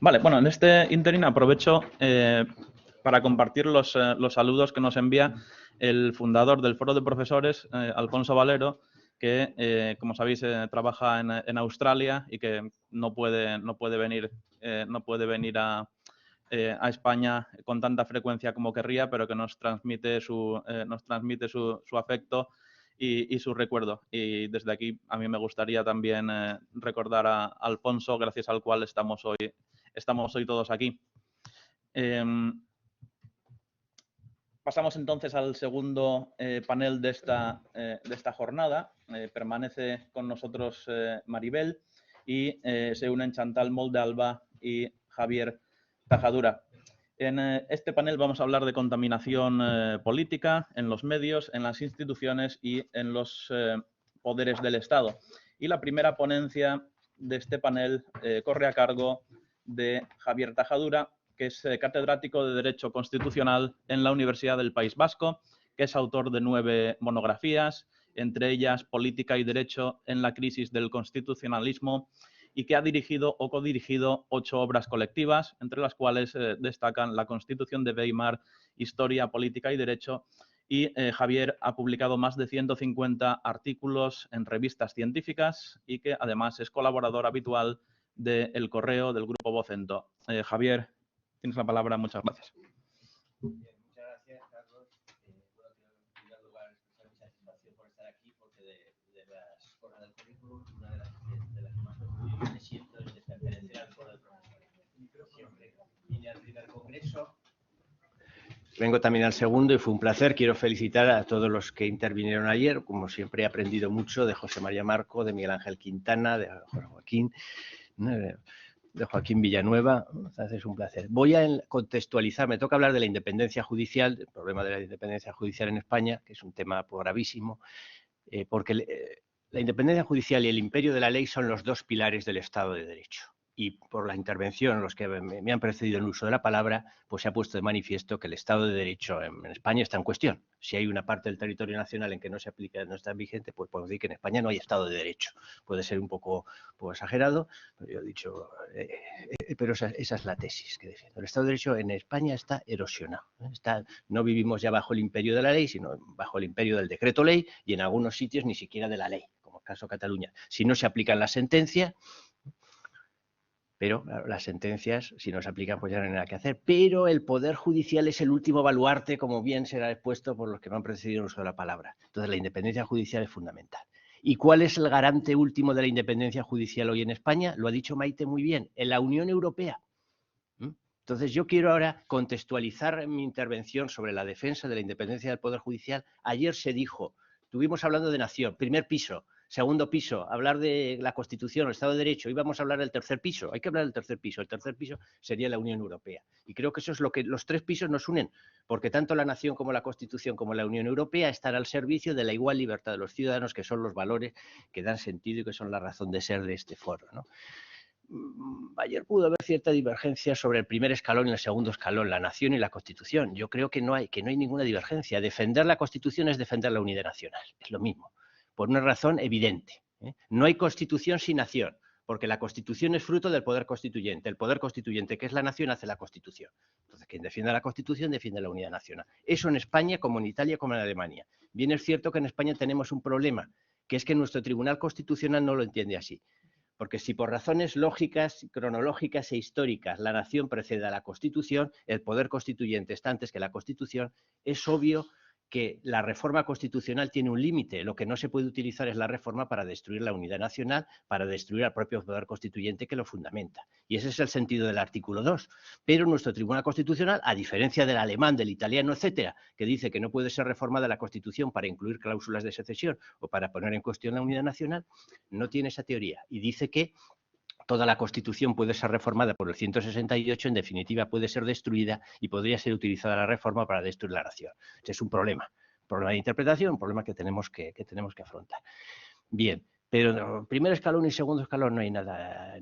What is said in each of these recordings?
Vale, bueno, en este interín aprovecho para compartir los saludos que nos envía el fundador del Foro de Profesores, Alfonso Valero, que, como sabéis, trabaja en Australia y que no puede venir a España con tanta frecuencia como querría, pero que nos transmite su afecto y su recuerdo. Y desde aquí a mí me gustaría también recordar a Alfonso, gracias al cual estamos hoy todos aquí. Pasamos entonces al segundo panel de esta jornada. Permanece con nosotros Maribel y se unen Chantal Molde-Alba y Javier Tajadura. En este panel vamos a hablar de contaminación política en los medios, en las instituciones y en los poderes del Estado. Y la primera ponencia de este panel corre a cargo de Javier Tajadura, que es catedrático de Derecho Constitucional en la Universidad del País Vasco, que es autor de 9 monografías, entre ellas Política y Derecho en la crisis del constitucionalismo, y que ha dirigido o codirigido 8 obras colectivas, entre las cuales destacan La Constitución de Weimar, Historia, Política y Derecho. Y Javier ha publicado más de 150 artículos en revistas científicas y que además es colaborador habitual de El Correo, del Grupo Vocento. Javier, tienes la palabra. Muchas gracias. Bien, muchas gracias, Carlos. Quiero en primer lugar expresar mi satisfacción por estar aquí, porque de las cosas del currículum, una de las que más orgullo me siento es de pertenecer al Foro de Profesores. Siempre vine al primer congreso, vengo también al segundo y fue un placer. Quiero felicitar a todos los que intervinieron ayer. Como siempre he aprendido mucho de José María Marco, de Miguel Ángel Quintana, de Joaquín Villanueva. Es un placer. Voy a contextualizar, me toca hablar de la independencia judicial, del problema de la independencia judicial en España, que es un tema gravísimo, porque la independencia judicial y el imperio de la ley son los dos pilares del Estado de Derecho. Y por la intervención, los que me han precedido en el uso de la palabra, pues se ha puesto de manifiesto que el Estado de Derecho en España está en cuestión. Si hay una parte del territorio nacional en que no se aplica, no está vigente, pues podemos decir que en España no hay Estado de Derecho. Puede ser un poco exagerado, pero yo he dicho, pero esa es la tesis que defiendo. El Estado de Derecho en España está erosionado. No vivimos ya bajo el imperio de la ley, sino bajo el imperio del decreto ley y en algunos sitios ni siquiera de la ley, como el caso de Cataluña. Si no se aplican las sentencias, pero claro, las sentencias, si no se aplican, pues ya no hay nada que hacer. Pero el Poder Judicial es el último baluarte, como bien será expuesto por los que me han precedido en el uso de la palabra. Entonces, la independencia judicial es fundamental. ¿Y cuál es el garante último de la independencia judicial hoy en España? Lo ha dicho Maite muy bien, en la Unión Europea. Entonces, yo quiero ahora contextualizar mi intervención sobre la defensa de la independencia del Poder Judicial. Ayer se dijo, estuvimos hablando de nación, primer piso. Segundo piso, hablar de la Constitución, el Estado de Derecho. Hoy vamos a hablar del tercer piso. Hay que hablar del tercer piso. El tercer piso sería la Unión Europea. Y creo que eso es lo que los tres pisos nos unen, porque tanto la nación como la Constitución como la Unión Europea están al servicio de la igual libertad de los ciudadanos, que son los valores que dan sentido y que son la razón de ser de este foro, ¿no? Ayer pudo haber cierta divergencia sobre el primer escalón y el segundo escalón, la nación y la Constitución. Yo creo que no hay ninguna divergencia. Defender la Constitución es defender la unidad nacional. Es lo mismo, por una razón evidente. No hay Constitución sin nación, porque la Constitución es fruto del poder constituyente. El poder constituyente, que es la nación, hace la Constitución. Entonces, quien defiende la Constitución defiende la unidad nacional. Eso en España, como en Italia, como en Alemania. Bien es cierto que en España tenemos un problema, que es que nuestro Tribunal Constitucional no lo entiende así. Porque si por razones lógicas, cronológicas e históricas la nación precede a la Constitución, el poder constituyente está antes que la Constitución, es obvio que la reforma constitucional tiene un límite. Lo que no se puede utilizar es la reforma para destruir la unidad nacional, para destruir al propio poder constituyente que lo fundamenta. Y ese es el sentido del artículo 2. Pero nuestro Tribunal Constitucional, a diferencia del alemán, del italiano, etcétera, que dice que no puede ser reformada la Constitución para incluir cláusulas de secesión o para poner en cuestión la unidad nacional, no tiene esa teoría. Y dice que toda la Constitución puede ser reformada por el 168, en definitiva puede ser destruida y podría ser utilizada la reforma para destruir la nación. Ese es un problema de interpretación, un problema que tenemos que afrontar. Bien, pero en primer escalón y segundo escalón no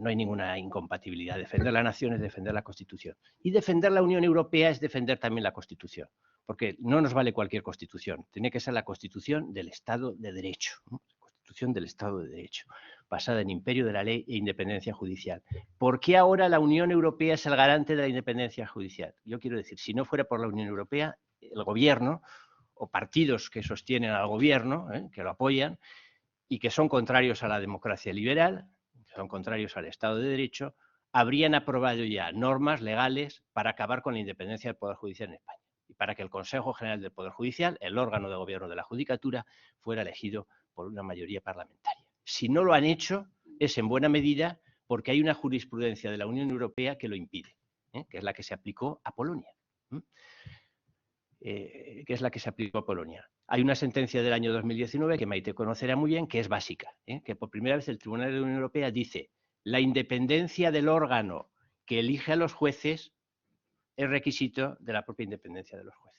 hay ninguna incompatibilidad. Defender la nación es defender la Constitución. Y defender la Unión Europea es defender también la Constitución, porque no nos vale cualquier Constitución. Tiene que ser la Constitución del Estado de Derecho, ¿no? Constitución del Estado de Derecho. basada en imperio de la ley e independencia judicial. ¿Por qué ahora la Unión Europea es el garante de la independencia judicial? Yo quiero decir, si no fuera por la Unión Europea, el gobierno o partidos que sostienen al gobierno, que lo apoyan y que son contrarios a la democracia liberal, que son contrarios al Estado de Derecho, habrían aprobado ya normas legales para acabar con la independencia del Poder Judicial en España y para que el Consejo General del Poder Judicial, el órgano de gobierno de la Judicatura, fuera elegido por una mayoría parlamentaria. Si no lo han hecho, es en buena medida porque hay una jurisprudencia de la Unión Europea que lo impide, que es la que se aplicó a Polonia. Hay una sentencia del año 2019 que Maite conocerá muy bien, que es básica, que por primera vez el Tribunal de la Unión Europea dice: la independencia del órgano que elige a los jueces es requisito de la propia independencia de los jueces.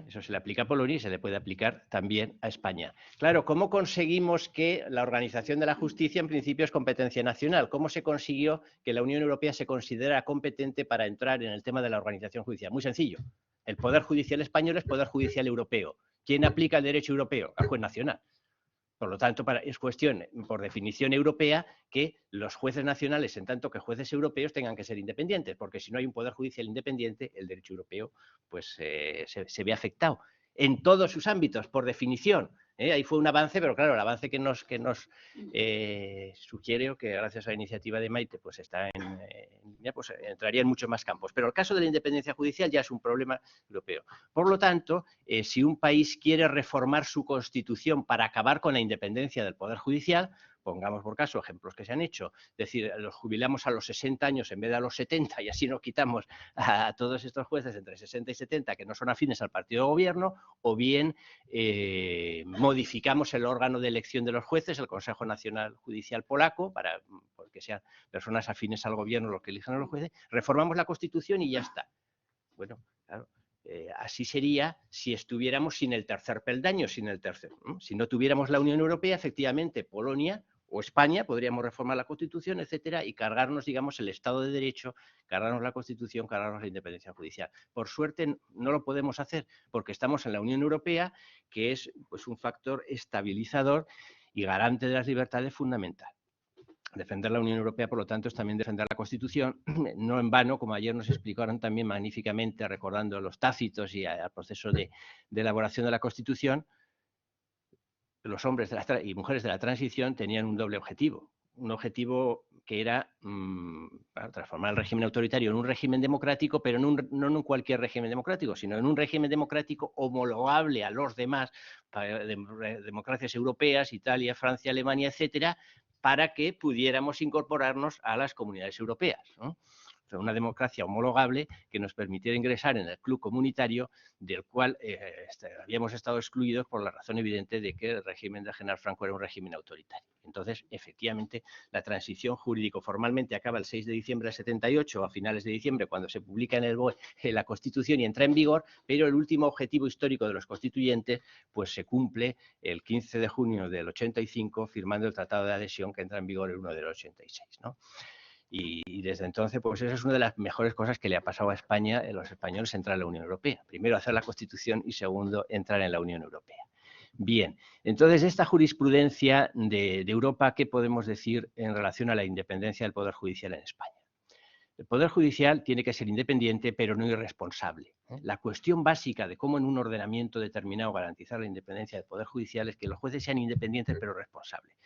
Eso se le aplica a Polonia y se le puede aplicar también a España. Claro, ¿cómo conseguimos que la organización de la justicia en principio es competencia nacional? ¿Cómo se consiguió que la Unión Europea se considera competente para entrar en el tema de la organización judicial? Muy sencillo. El Poder Judicial español es Poder Judicial europeo. ¿Quién aplica el derecho europeo? El juez nacional. Por lo tanto, es cuestión, por definición europea, que los jueces nacionales, en tanto que jueces europeos, tengan que ser independientes, porque si no hay un poder judicial independiente, el derecho europeo pues, se ve afectado en todos sus ámbitos, por definición. Ahí fue un avance, pero claro, el avance que nos sugiere, o que gracias a la iniciativa de Maite pues está pues entraría en muchos más campos. Pero el caso de la independencia judicial ya es un problema europeo. Por lo tanto, si un país quiere reformar su constitución para acabar con la independencia del Poder Judicial, pongamos por caso ejemplos que se han hecho, es decir, los jubilamos a los 60 años en vez de a los 70 y así nos quitamos a todos estos jueces entre 60 y 70 que no son afines al partido de gobierno, o bien modificamos el órgano de elección de los jueces, el Consejo Nacional Judicial Polaco, para que sean personas afines al gobierno los que elijan a los jueces, reformamos la Constitución y ya está. Bueno, claro. Así sería si estuviéramos sin el tercer peldaño, sin el tercero. Si no tuviéramos la Unión Europea, efectivamente, Polonia o España podríamos reformar la Constitución, etcétera, y cargarnos, digamos, el Estado de Derecho, cargarnos la Constitución, cargarnos la independencia judicial. Por suerte no lo podemos hacer porque estamos en la Unión Europea, que es pues, un factor estabilizador y garante de las libertades fundamental. Defender la Unión Europea, por lo tanto, es también defender la Constitución, no en vano, como ayer nos explicaron también magníficamente, recordando los Tácitos y al proceso de elaboración de la Constitución, los hombres y mujeres de la transición tenían un doble objetivo. Un objetivo que era transformar el régimen autoritario en un régimen democrático, pero no en cualquier régimen democrático, sino en un régimen democrático homologable a los demás democracias europeas, Italia, Francia, Alemania, etcétera, para que pudiéramos incorporarnos a las comunidades europeas, ¿no? Una democracia homologable que nos permitiera ingresar en el club comunitario del cual habíamos estado excluidos por la razón evidente de que el régimen de General Franco era un régimen autoritario. Entonces, efectivamente, la transición jurídico formalmente acaba el 6 de diciembre del 78, a finales de diciembre, cuando se publica en el BOE la Constitución y entra en vigor, pero el último objetivo histórico de los constituyentes pues se cumple el 15 de junio del 85, firmando el Tratado de Adhesión que entra en vigor el 1 del 86, ¿no? Y desde entonces, pues esa es una de las mejores cosas que le ha pasado a España, los españoles, entrar en la Unión Europea. Primero, hacer la Constitución y segundo, entrar en la Unión Europea. Bien, entonces esta jurisprudencia de Europa, ¿qué podemos decir en relación a la independencia del Poder Judicial en España? El Poder Judicial tiene que ser independiente, pero no irresponsable. La cuestión básica de cómo en un ordenamiento determinado garantizar la independencia del Poder Judicial es que los jueces sean independientes, pero responsables.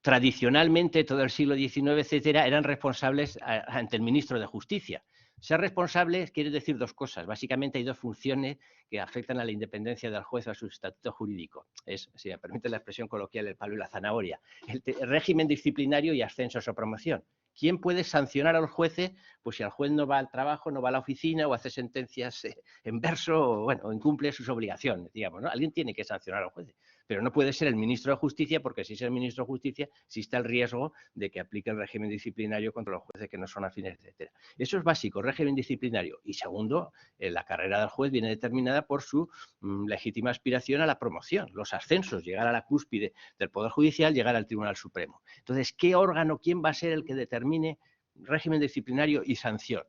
Tradicionalmente, todo el siglo XIX, etcétera, eran responsables ante el ministro de Justicia. Ser responsable quiere decir dos cosas. Básicamente hay dos funciones que afectan a la independencia del juez o a su estatuto jurídico. Es, si me permite la expresión coloquial, el palo y la zanahoria. El régimen disciplinario y ascensos o promoción. ¿Quién puede sancionar a los jueces? Pues si el juez no va al trabajo, no va a la oficina o hace sentencias en verso o, bueno, incumple sus obligaciones, digamos, ¿no? Alguien tiene que sancionar a los jueces, pero no puede ser el ministro de Justicia, porque si es el ministro de Justicia existe el riesgo de que aplique el régimen disciplinario contra los jueces que no son afines, etcétera. Eso es básico, régimen disciplinario. Y segundo, la carrera del juez viene determinada por su legítima aspiración a la promoción, los ascensos, llegar a la cúspide del Poder Judicial, llegar al Tribunal Supremo. Entonces, ¿qué órgano, quién va a ser el que determine régimen disciplinario y sanción?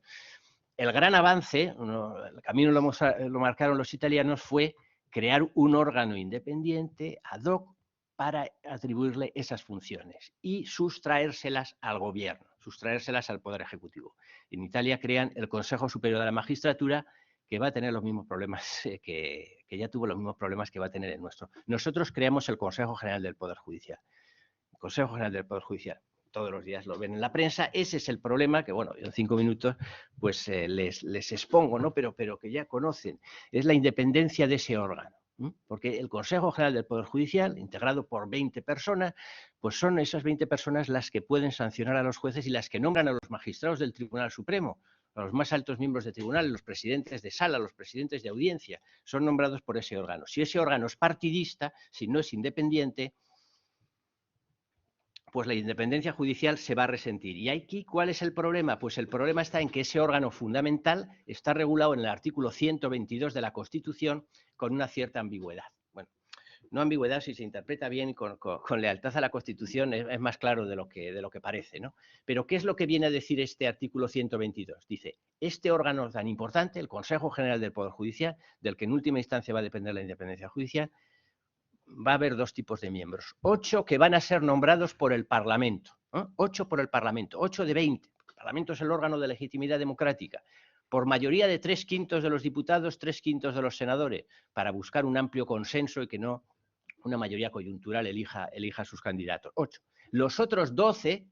El gran avance, el camino lo marcaron los italianos, fue crear un órgano independiente ad hoc para atribuirle esas funciones y sustraérselas al gobierno, sustraérselas al Poder Ejecutivo. En Italia crean el Consejo Superior de la Magistratura, que va a tener los mismos problemas que ya tuvo los mismos problemas que va a tener el nuestro. Nosotros creamos el Consejo General del Poder Judicial. El Consejo General del Poder Judicial. Todos los días lo ven en la prensa. Ese es el problema que, bueno, en 5 minutos pues les expongo, ¿no? Pero que ya conocen. Es la independencia de ese órgano. Porque el Consejo General del Poder Judicial, integrado por 20 personas, pues son esas 20 personas las que pueden sancionar a los jueces y las que nombran a los magistrados del Tribunal Supremo, a los más altos miembros del tribunal, los presidentes de sala, los presidentes de audiencia, son nombrados por ese órgano. Si ese órgano es partidista, si no es independiente, pues la independencia judicial se va a resentir. ¿Y aquí cuál es el problema? Pues el problema está en que ese órgano fundamental está regulado en el artículo 122 de la Constitución con una cierta ambigüedad. Bueno, no ambigüedad, si se interpreta bien con lealtad a la Constitución es más claro de lo que parece, ¿no? Pero ¿qué es lo que viene a decir este artículo 122? Dice, este órgano tan importante, el Consejo General del Poder Judicial, del que en última instancia va a depender la independencia judicial, va a haber 2 tipos de miembros. 8 que van a ser nombrados por el Parlamento. 8 por el Parlamento, 8 de 20. El Parlamento es el órgano de legitimidad democrática. Por mayoría de 3/5 de los diputados, 3/5 de los senadores, para buscar un amplio consenso y que no una mayoría coyuntural elija a sus candidatos. 8. Los otros 12,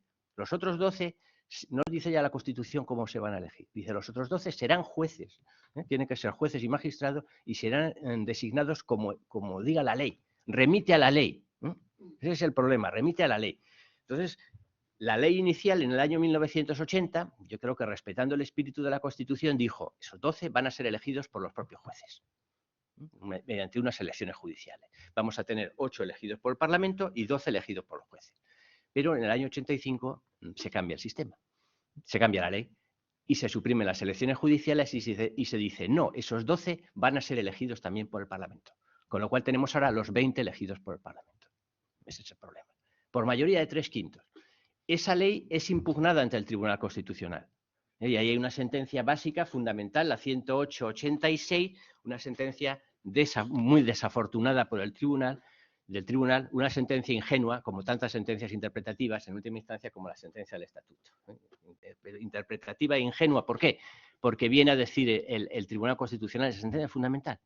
no dice ya la Constitución cómo se van a elegir. Dice, los otros 12 serán jueces. Tienen que ser jueces y magistrados y serán designados como diga la ley. Remite a la ley. Ese es el problema, remite a la ley. Entonces, la ley inicial en el año 1980, yo creo que respetando el espíritu de la Constitución, dijo, esos 12 van a ser elegidos por los propios jueces, mediante unas elecciones judiciales. Vamos a tener 8 elegidos por el Parlamento y 12 elegidos por los jueces. Pero en el año 85 se cambia el sistema, se cambia la ley y se suprimen las elecciones judiciales y se dice, no, esos 12 van a ser elegidos también por el Parlamento. Con lo cual tenemos ahora los 20 elegidos por el Parlamento. Ese es el problema. Por mayoría de 3/5. Esa ley es impugnada ante el Tribunal Constitucional. Y ahí hay una sentencia básica, fundamental, la 108/86, una sentencia muy desafortunada por el tribunal, una sentencia ingenua, como tantas sentencias interpretativas, en última instancia, como la sentencia del Estatuto. Interpretativa e ingenua, ¿por qué? Porque viene a decir el Tribunal Constitucional, esa sentencia fundamental.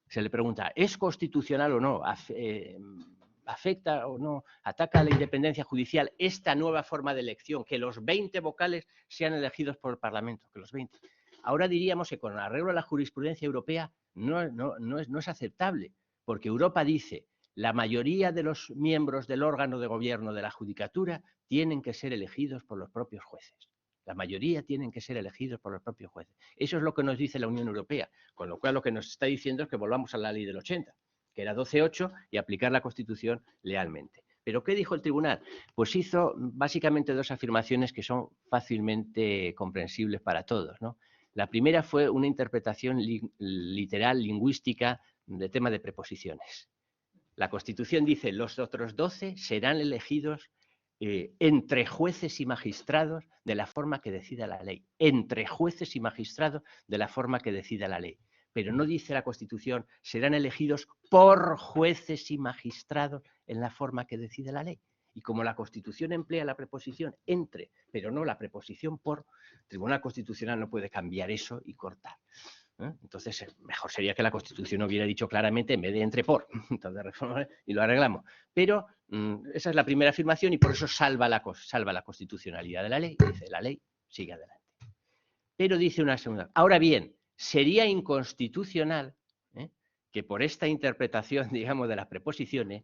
Se le pregunta, ¿es constitucional o no? ¿Afecta o no? ¿Ataca a la independencia judicial esta nueva forma de elección? Que los 20 vocales sean elegidos por el Parlamento, que los 20. Ahora diríamos que con arreglo a la jurisprudencia europea no es aceptable, porque Europa dice, la mayoría de los miembros del órgano de gobierno de la judicatura tienen que ser elegidos por los propios jueces. La mayoría tienen que ser elegidos por los propios jueces. Eso es lo que nos dice la Unión Europea, con lo cual lo que nos está diciendo es que volvamos a la ley del 80, que era 12/8 y aplicar la Constitución lealmente. ¿Pero qué dijo el tribunal? Pues hizo básicamente 2 afirmaciones que son fácilmente comprensibles para todos, ¿no? La primera fue una interpretación literal, lingüística, del tema de preposiciones. La Constitución dice, los otros 12 serán elegidos entre jueces y magistrados de la forma que decida la ley. Entre jueces y magistrados de la forma que decida la ley. Pero no dice la Constitución, serán elegidos por jueces y magistrados en la forma que decida la ley. Y como la Constitución emplea la preposición entre, pero no la preposición por, el Tribunal Constitucional no puede cambiar eso y cortar. Entonces, mejor sería que la Constitución hubiera dicho claramente en vez de entre por. Entonces, reforma y lo arreglamos. Pero esa es la primera afirmación y por eso salva la constitucionalidad de la ley. Dice, la ley sigue adelante. Pero dice una segunda. Ahora bien, sería inconstitucional que por esta interpretación, digamos, de las preposiciones,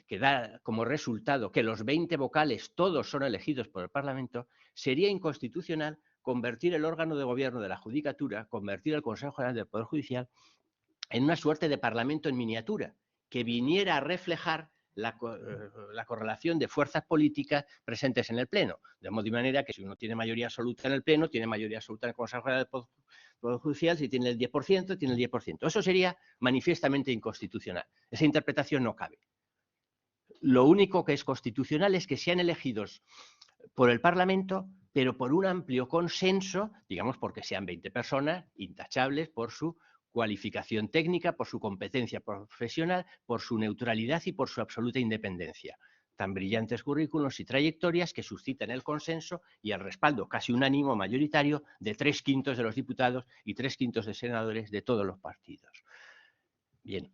que da como resultado que los 20 vocales todos son elegidos por el Parlamento, sería inconstitucional convertir el órgano de gobierno de la judicatura, convertir el Consejo General del Poder Judicial en una suerte de parlamento en miniatura, que viniera a reflejar la correlación de fuerzas políticas presentes en el Pleno. De modo y manera que si uno tiene mayoría absoluta en el Pleno, tiene mayoría absoluta en el Consejo General del Poder Judicial, si tiene el 10%, tiene el 10%. Eso sería manifiestamente inconstitucional. Esa interpretación no cabe. Lo único que es constitucional es que sean elegidos por el Parlamento, pero por un amplio consenso, digamos porque sean 20 personas intachables por su cualificación técnica, por su competencia profesional, por su neutralidad y por su absoluta independencia. Tan brillantes currículos y trayectorias que suscitan el consenso y el respaldo casi unánime mayoritario de 3/5 de los diputados y 3/5 de senadores de todos los partidos. Bien,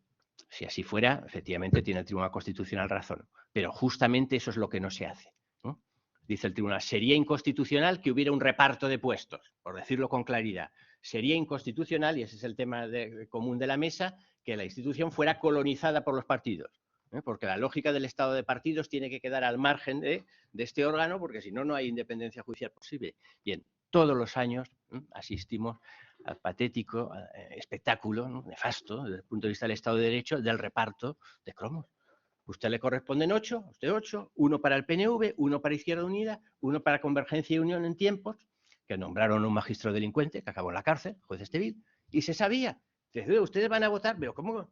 si así fuera, efectivamente tiene el Tribunal Constitucional razón, pero justamente eso es lo que no se hace, ¿no? Dice el Tribunal, sería inconstitucional que hubiera un reparto de puestos, por decirlo con claridad. Sería inconstitucional, y ese es el tema común de la mesa, que la institución fuera colonizada por los partidos, porque la lógica del Estado de partidos tiene que quedar al margen de este órgano, porque si no, no hay independencia judicial posible. Bien, todos los años asistimos al patético espectáculo, ¿no?, nefasto, desde el punto de vista del Estado de Derecho, del reparto de cromos. Usted le corresponden 8, usted 8, 1 para el PNV, 1 para Izquierda Unida, 1 para Convergencia y Unión en tiempos, que nombraron a un magistro delincuente que acabó en la cárcel, juez Estevil, y se sabía. Entonces, ustedes van a votar, pero ¿cómo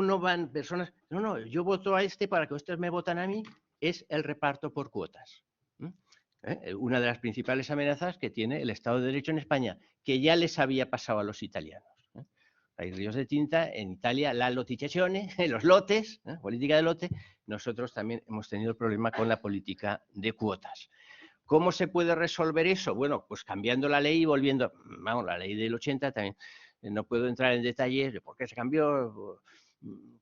no van personas? No, yo voto a este para que ustedes me votan a mí, es el reparto por cuotas. Una de las principales amenazas que tiene el Estado de Derecho en España, que ya les había pasado a los italianos. Hay ríos de tinta, en Italia la lotichazione, los lotes, política de lote, nosotros también hemos tenido el problema con la política de cuotas. ¿Cómo se puede resolver eso? Bueno, pues cambiando la ley y volviendo, vamos, la ley del 80 también, no puedo entrar en detalles de por qué se cambió,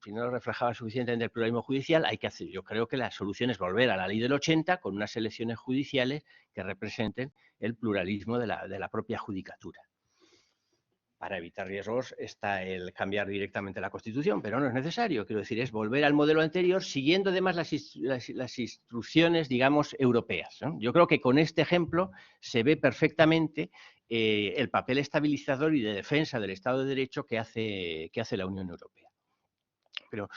si no reflejaba suficientemente el pluralismo judicial, hay que hacer, yo creo que la solución es volver a la ley del 80 con unas elecciones judiciales que representen el pluralismo de la propia judicatura. Para evitar riesgos está el cambiar directamente la Constitución, pero no es necesario. Quiero decir, es volver al modelo anterior siguiendo además las instrucciones, digamos, europeas, ¿no? Yo creo que con este ejemplo se ve perfectamente el papel estabilizador y de defensa del Estado de Derecho que hace la Unión Europea. Pero,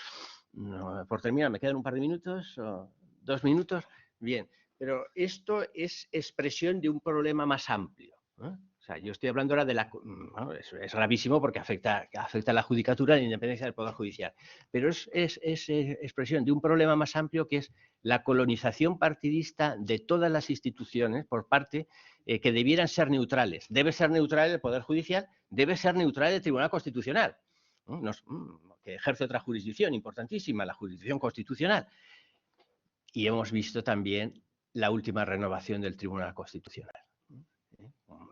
no, por terminar, ¿me quedan un par de minutos o 2 minutos? Bien, pero esto es expresión de un problema más amplio, ¿no? O sea, yo estoy hablando ahora de bueno, es gravísimo porque afecta a la judicatura y la independencia del Poder Judicial, pero es expresión de un problema más amplio que es la colonización partidista de todas las instituciones por parte que debieran ser neutrales. Debe ser neutral el Poder Judicial, debe ser neutral el Tribunal Constitucional, ¿no? Que ejerce otra jurisdicción importantísima, la jurisdicción constitucional. Y hemos visto también la última renovación del Tribunal Constitucional.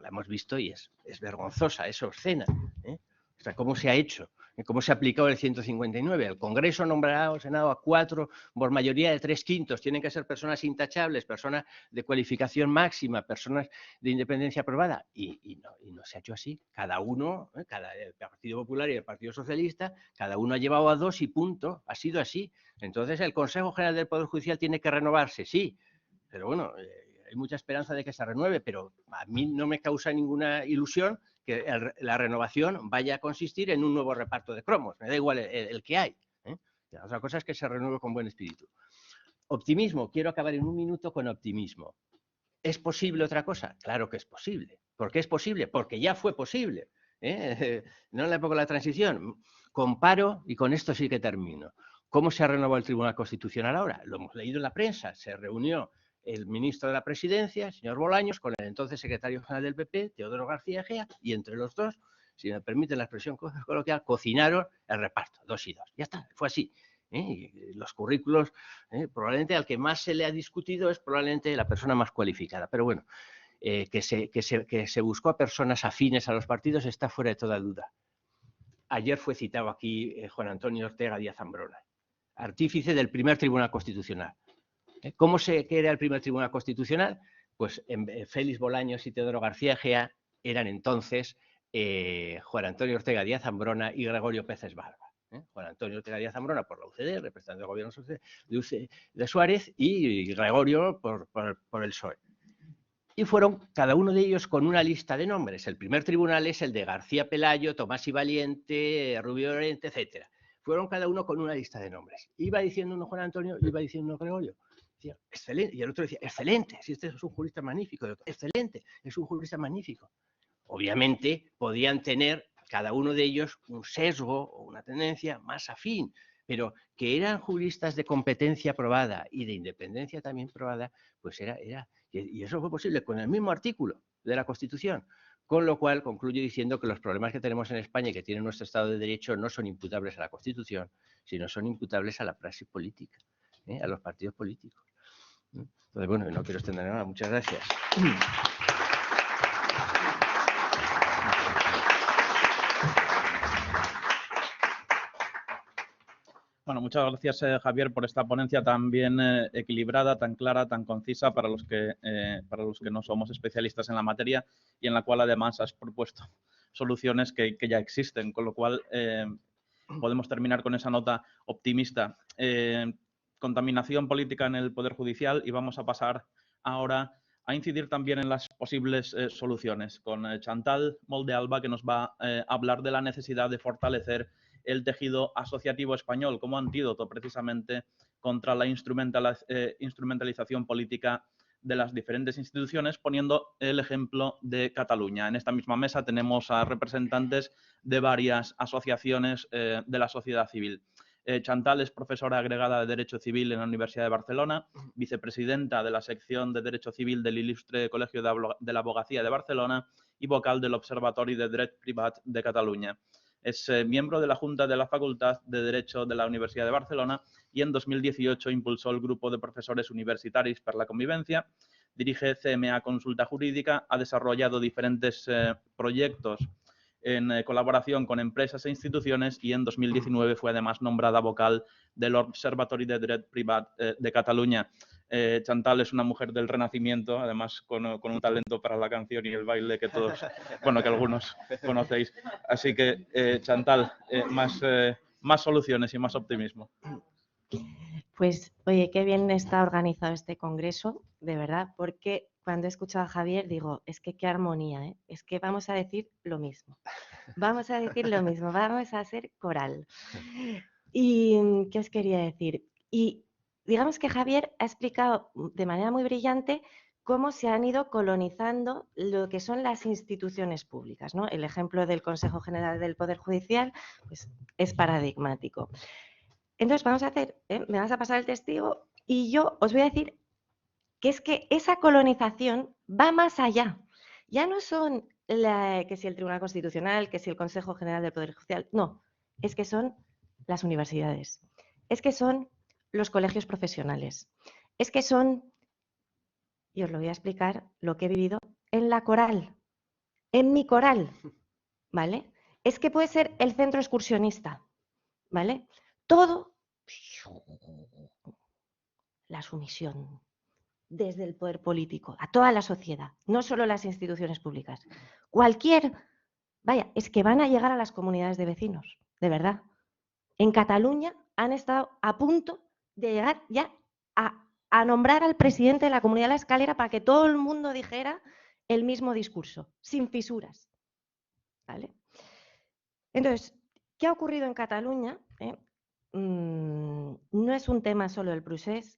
La hemos visto y es vergonzosa, es obscena. O sea, ¿cómo se ha hecho? ¿Cómo se ha aplicado el 159? El Congreso nombrará al Senado a 4 por mayoría de 3/5. Tienen que ser personas intachables, personas de cualificación máxima, personas de independencia aprobada. Y no se ha hecho así. Cada uno, el Partido Popular y el Partido Socialista, cada uno ha llevado a 2 y punto. Ha sido así. Entonces, el Consejo General del Poder Judicial tiene que renovarse, sí. Pero bueno, hay mucha esperanza de que se renueve, pero a mí no me causa ninguna ilusión que la renovación vaya a consistir en un nuevo reparto de cromos. Me da igual el que hay. La otra cosa es que se renueve con buen espíritu. Optimismo. Quiero acabar en un minuto con optimismo. ¿Es posible otra cosa? Claro que es posible. ¿Por qué es posible? Porque ya fue posible. No en la época de la transición. Comparo, y con esto sí que termino. ¿Cómo se ha renovado el Tribunal Constitucional ahora? Lo hemos leído en la prensa. Se reunió el ministro de la Presidencia, el señor Bolaños, con el entonces secretario general del PP, Teodoro García Egea, y entre los dos, si me permiten la expresión coloquial, cocinaron el reparto, 2 y 2. Ya está, fue así. Y los currículos, probablemente al que más se le ha discutido es probablemente la persona más cualificada. Pero bueno, que se buscó a personas afines a los partidos está fuera de toda duda. Ayer fue citado aquí Juan Antonio Ortega Díaz Ambrona, artífice del primer Tribunal Constitucional. ¿Cómo se crea el primer Tribunal Constitucional? Pues Félix Bolaños y Teodoro García Egea eran entonces Juan Antonio Ortega Díaz Ambrona y Gregorio Pérez Barba. Juan Antonio Ortega Díaz Ambrona por la UCD, representante del gobierno de Suárez, y Gregorio por el PSOE. Y fueron cada uno de ellos con una lista de nombres. El primer tribunal es el de García Pelayo, Tomás y Valiente, Rubio Llorente, etc. Fueron cada uno con una lista de nombres. Iba diciendo uno Juan Antonio, iba diciendo uno Gregorio. Decía, excelente. Y el otro decía, excelente, si este es un jurista magnífico. Excelente, es un jurista magnífico. Obviamente podían tener cada uno de ellos un sesgo o una tendencia más afín, pero que eran juristas de competencia probada y de independencia también probada, pues era y eso fue posible con el mismo artículo de la Constitución, Con lo cual, concluyo diciendo que los problemas que tenemos en España y que tiene nuestro Estado de Derecho no son imputables a la Constitución, sino son imputables a la praxis política, a los partidos políticos. Entonces, bueno, no quiero extender nada. Muchas gracias. Bueno, muchas gracias, Javier, por esta ponencia tan bien equilibrada, tan clara, tan concisa para los que no somos especialistas en la materia y en la cual además has propuesto soluciones que ya existen, con lo cual podemos terminar con esa nota optimista. Contaminación política en el Poder Judicial y vamos a pasar ahora a incidir también en las posibles soluciones con Chantal Molde-Alba, que nos va a hablar de la necesidad de fortalecer el tejido asociativo español como antídoto precisamente contra la instrumentalización política de las diferentes instituciones, poniendo el ejemplo de Cataluña. En esta misma mesa tenemos a representantes de varias asociaciones de la sociedad civil. Chantal es profesora agregada de Derecho Civil en la Universidad de Barcelona, vicepresidenta de la sección de Derecho Civil del Ilustre Colegio de la Abogacía de Barcelona y vocal del Observatori de Dret Privat de Cataluña. Es miembro de la Junta de la Facultad de Derecho de la Universidad de Barcelona y en 2018 impulsó el grupo de profesores universitaris per la convivencia, dirige CMA Consulta Jurídica, ha desarrollado diferentes proyectos en colaboración con empresas e instituciones y en 2019 fue además nombrada vocal del Observatori de Dret Privat de Cataluña. Chantal es una mujer del Renacimiento, además con un talento para la canción y el baile que todos, bueno, que algunos conocéis. Así que, Chantal, más soluciones y más optimismo. Pues, oye, qué bien está organizado este congreso, de verdad, porque cuando he escuchado a Javier digo, es que qué armonía, ¿eh? Es que vamos a decir lo mismo. Vamos a decir lo mismo, vamos a hacer coral. ¿Y qué os quería decir? Y digamos que Javier ha explicado de manera muy brillante cómo se han ido colonizando lo que son las instituciones públicas, ¿no? El ejemplo del Consejo General del Poder Judicial pues, es paradigmático. Entonces vamos a hacer, me vas a pasar el testigo y yo os voy a decir que es que esa colonización va más allá. Ya no son que si el Tribunal Constitucional, que si el Consejo General del Poder Judicial, no, es que son las universidades, es que son los colegios profesionales, es que son, y os lo voy a explicar, lo que he vivido en la coral, en mi coral, ¿vale? Es que puede ser el centro excursionista, ¿vale? Todo la sumisión desde el poder político a toda la sociedad, no solo las instituciones públicas. Vaya, es que van a llegar a las comunidades de vecinos, de verdad. En Cataluña han estado a punto de llegar ya a nombrar al presidente de la Comunidad de la Escalera para que todo el mundo dijera el mismo discurso, sin fisuras. ¿Vale? Entonces, ¿qué ha ocurrido en Cataluña? No es un tema solo del procés,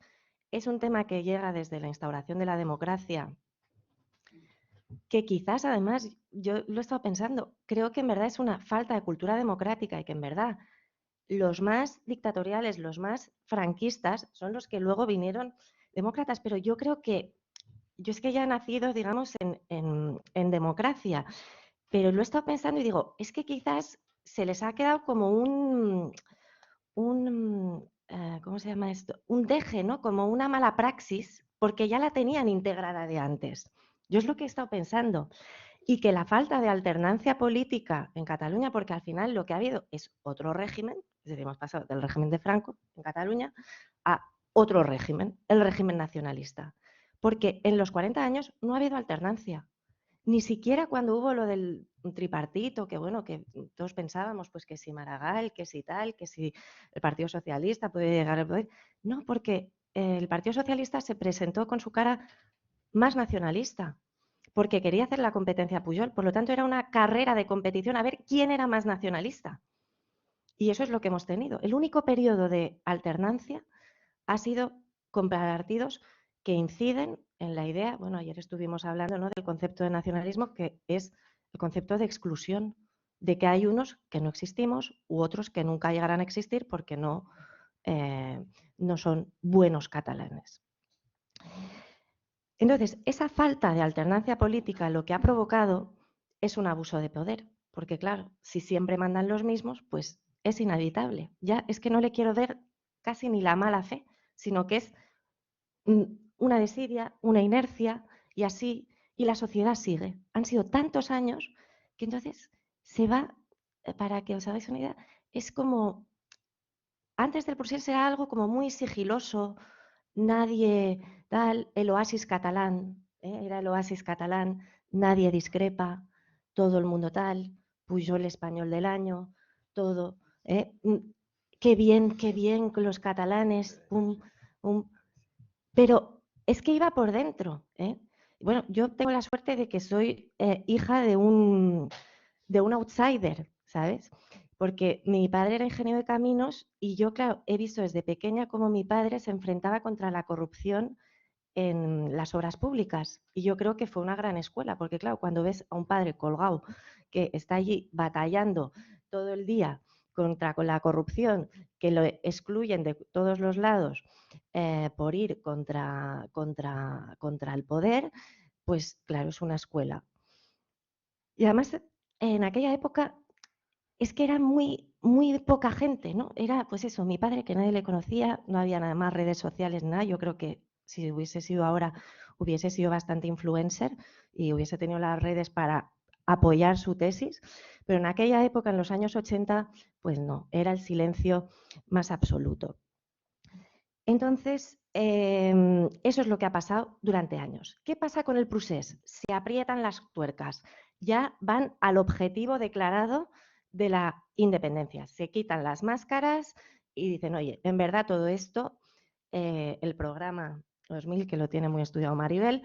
es un tema que llega desde la instauración de la democracia, que quizás además, yo lo he estado pensando, creo que en verdad es una falta de cultura democrática y que en verdad los más dictatoriales, los más franquistas son los que luego vinieron demócratas, pero yo creo que, yo es que ya he nacido, digamos, en democracia, pero lo he estado pensando y digo, es que quizás se les ha quedado como ¿cómo se llama esto? Un deje, ¿no? Como una mala praxis, porque ya la tenían integrada de antes. Yo es lo que he estado pensando. Y que la falta de alternancia política en Cataluña, porque al final lo que ha habido es otro régimen, es decir, hemos pasado del régimen de Franco en Cataluña a otro régimen, el régimen nacionalista. Porque en los 40 años no ha habido alternancia. Ni siquiera cuando hubo lo del tripartito, que bueno, que todos pensábamos pues que si Maragall, que si tal, que si el Partido Socialista puede llegar al poder. No, porque el Partido Socialista se presentó con su cara más nacionalista, porque quería hacer la competencia a Pujol. Por lo tanto, era una carrera de competición a ver quién era más nacionalista. Y eso es lo que hemos tenido. El único periodo de alternancia ha sido con partidos que inciden en la idea, bueno, ayer estuvimos hablando, ¿no?, del concepto de nacionalismo, que es el concepto de exclusión, de que hay unos que no existimos u otros que nunca llegarán a existir porque no son buenos catalanes. Entonces, esa falta de alternancia política lo que ha provocado es un abuso de poder, porque claro, si siempre mandan los mismos, pues es inevitable. Ya es que no le quiero ver casi ni la mala fe, sino que es una desidia, una inercia y así, y la sociedad sigue. Han sido tantos años que entonces se va, para que os hagáis una idea, es como, antes del procés era algo como muy sigiloso, nadie tal, el oasis catalán, era el oasis catalán, nadie discrepa, todo el mundo tal, Pujol español del año, todo, qué bien con los catalanes, pum, pum. Pero es que iba por dentro. Bueno, yo tengo la suerte de que soy hija de un outsider, ¿sabes? Porque mi padre era ingeniero de caminos y yo, claro, he visto desde pequeña cómo mi padre se enfrentaba contra la corrupción en las obras públicas. Y yo creo que fue una gran escuela, porque claro, cuando ves a un padre colgado que está allí batallando todo el día con la corrupción, que lo excluyen de todos los lados por ir contra el poder, pues claro, es una escuela. Y además, en aquella época es que era muy poca gente, ¿no? Era pues eso, mi padre que nadie le conocía, no había nada más redes sociales, nada. Yo creo que si hubiese sido ahora, hubiese sido bastante influencer y hubiese tenido las redes para apoyar su tesis, pero en aquella época, en los años 80, pues no, era el silencio más absoluto. Entonces, eso es lo que ha pasado durante años. ¿Qué pasa con el procés? Se aprietan las tuercas, ya van al objetivo declarado de la independencia. Se quitan las máscaras y dicen, oye, en verdad todo esto, el programa 2000, que lo tiene muy estudiado Maribel,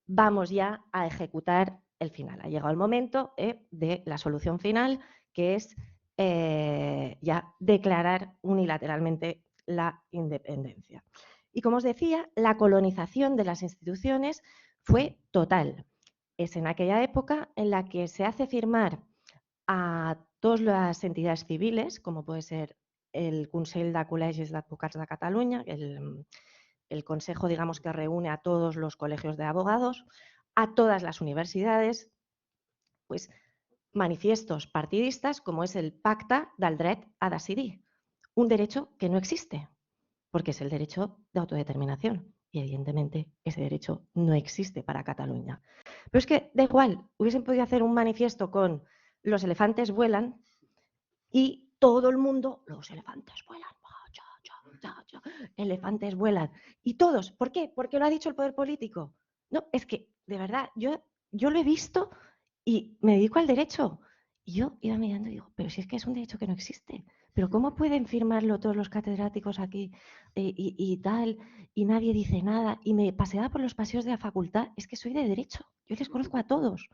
vamos ya a ejecutar el final. Ha llegado el momento de la solución final, que es ya declarar unilateralmente la independencia. Y como os decía, la colonización de las instituciones fue total. Es en aquella época en la que se hace firmar a todas las entidades civiles, como puede ser el Consell de Col·legis d'Advocats de Cataluña, el consejo, digamos, que reúne a todos los colegios de abogados, a todas las universidades, pues manifiestos partidistas como es el Pacte del Dret a Decidir, un derecho que no existe, porque es el derecho de autodeterminación. Y evidentemente ese derecho no existe para Cataluña. Pero es que da igual, hubiesen podido hacer un manifiesto con los elefantes vuelan y todo el mundo, los elefantes vuelan, elefantes vuelan. Y todos, ¿por qué? Porque lo ha dicho el poder político. No, es que, de verdad, yo lo he visto y me dedico al derecho. Y yo iba mirando y digo, pero si es que es un derecho que no existe. Pero ¿cómo pueden firmarlo todos los catedráticos aquí y tal? Y nadie dice nada. Y me paseaba por los paseos de la facultad. Es que soy de derecho. Yo les conozco a todos.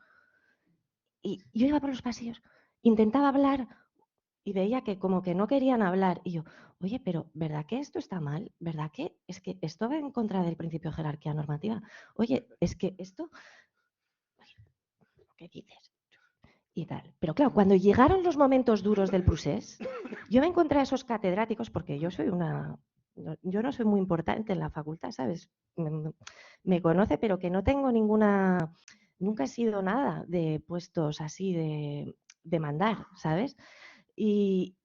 Y yo iba por los pasillos, intentaba hablar y veía que como que no querían hablar. Y yo, oye, pero ¿verdad que esto está mal? ¿Verdad que es que esto va en contra del principio de jerarquía normativa? Oye, es que esto... ¿Qué dices? Y tal. Pero claro, cuando llegaron los momentos duros del procés, yo me encontré a esos catedráticos, porque yo no soy muy importante en la facultad, ¿sabes? Me conoce, pero que no tengo nunca he sido nada de puestos así de mandar, ¿sabes? Y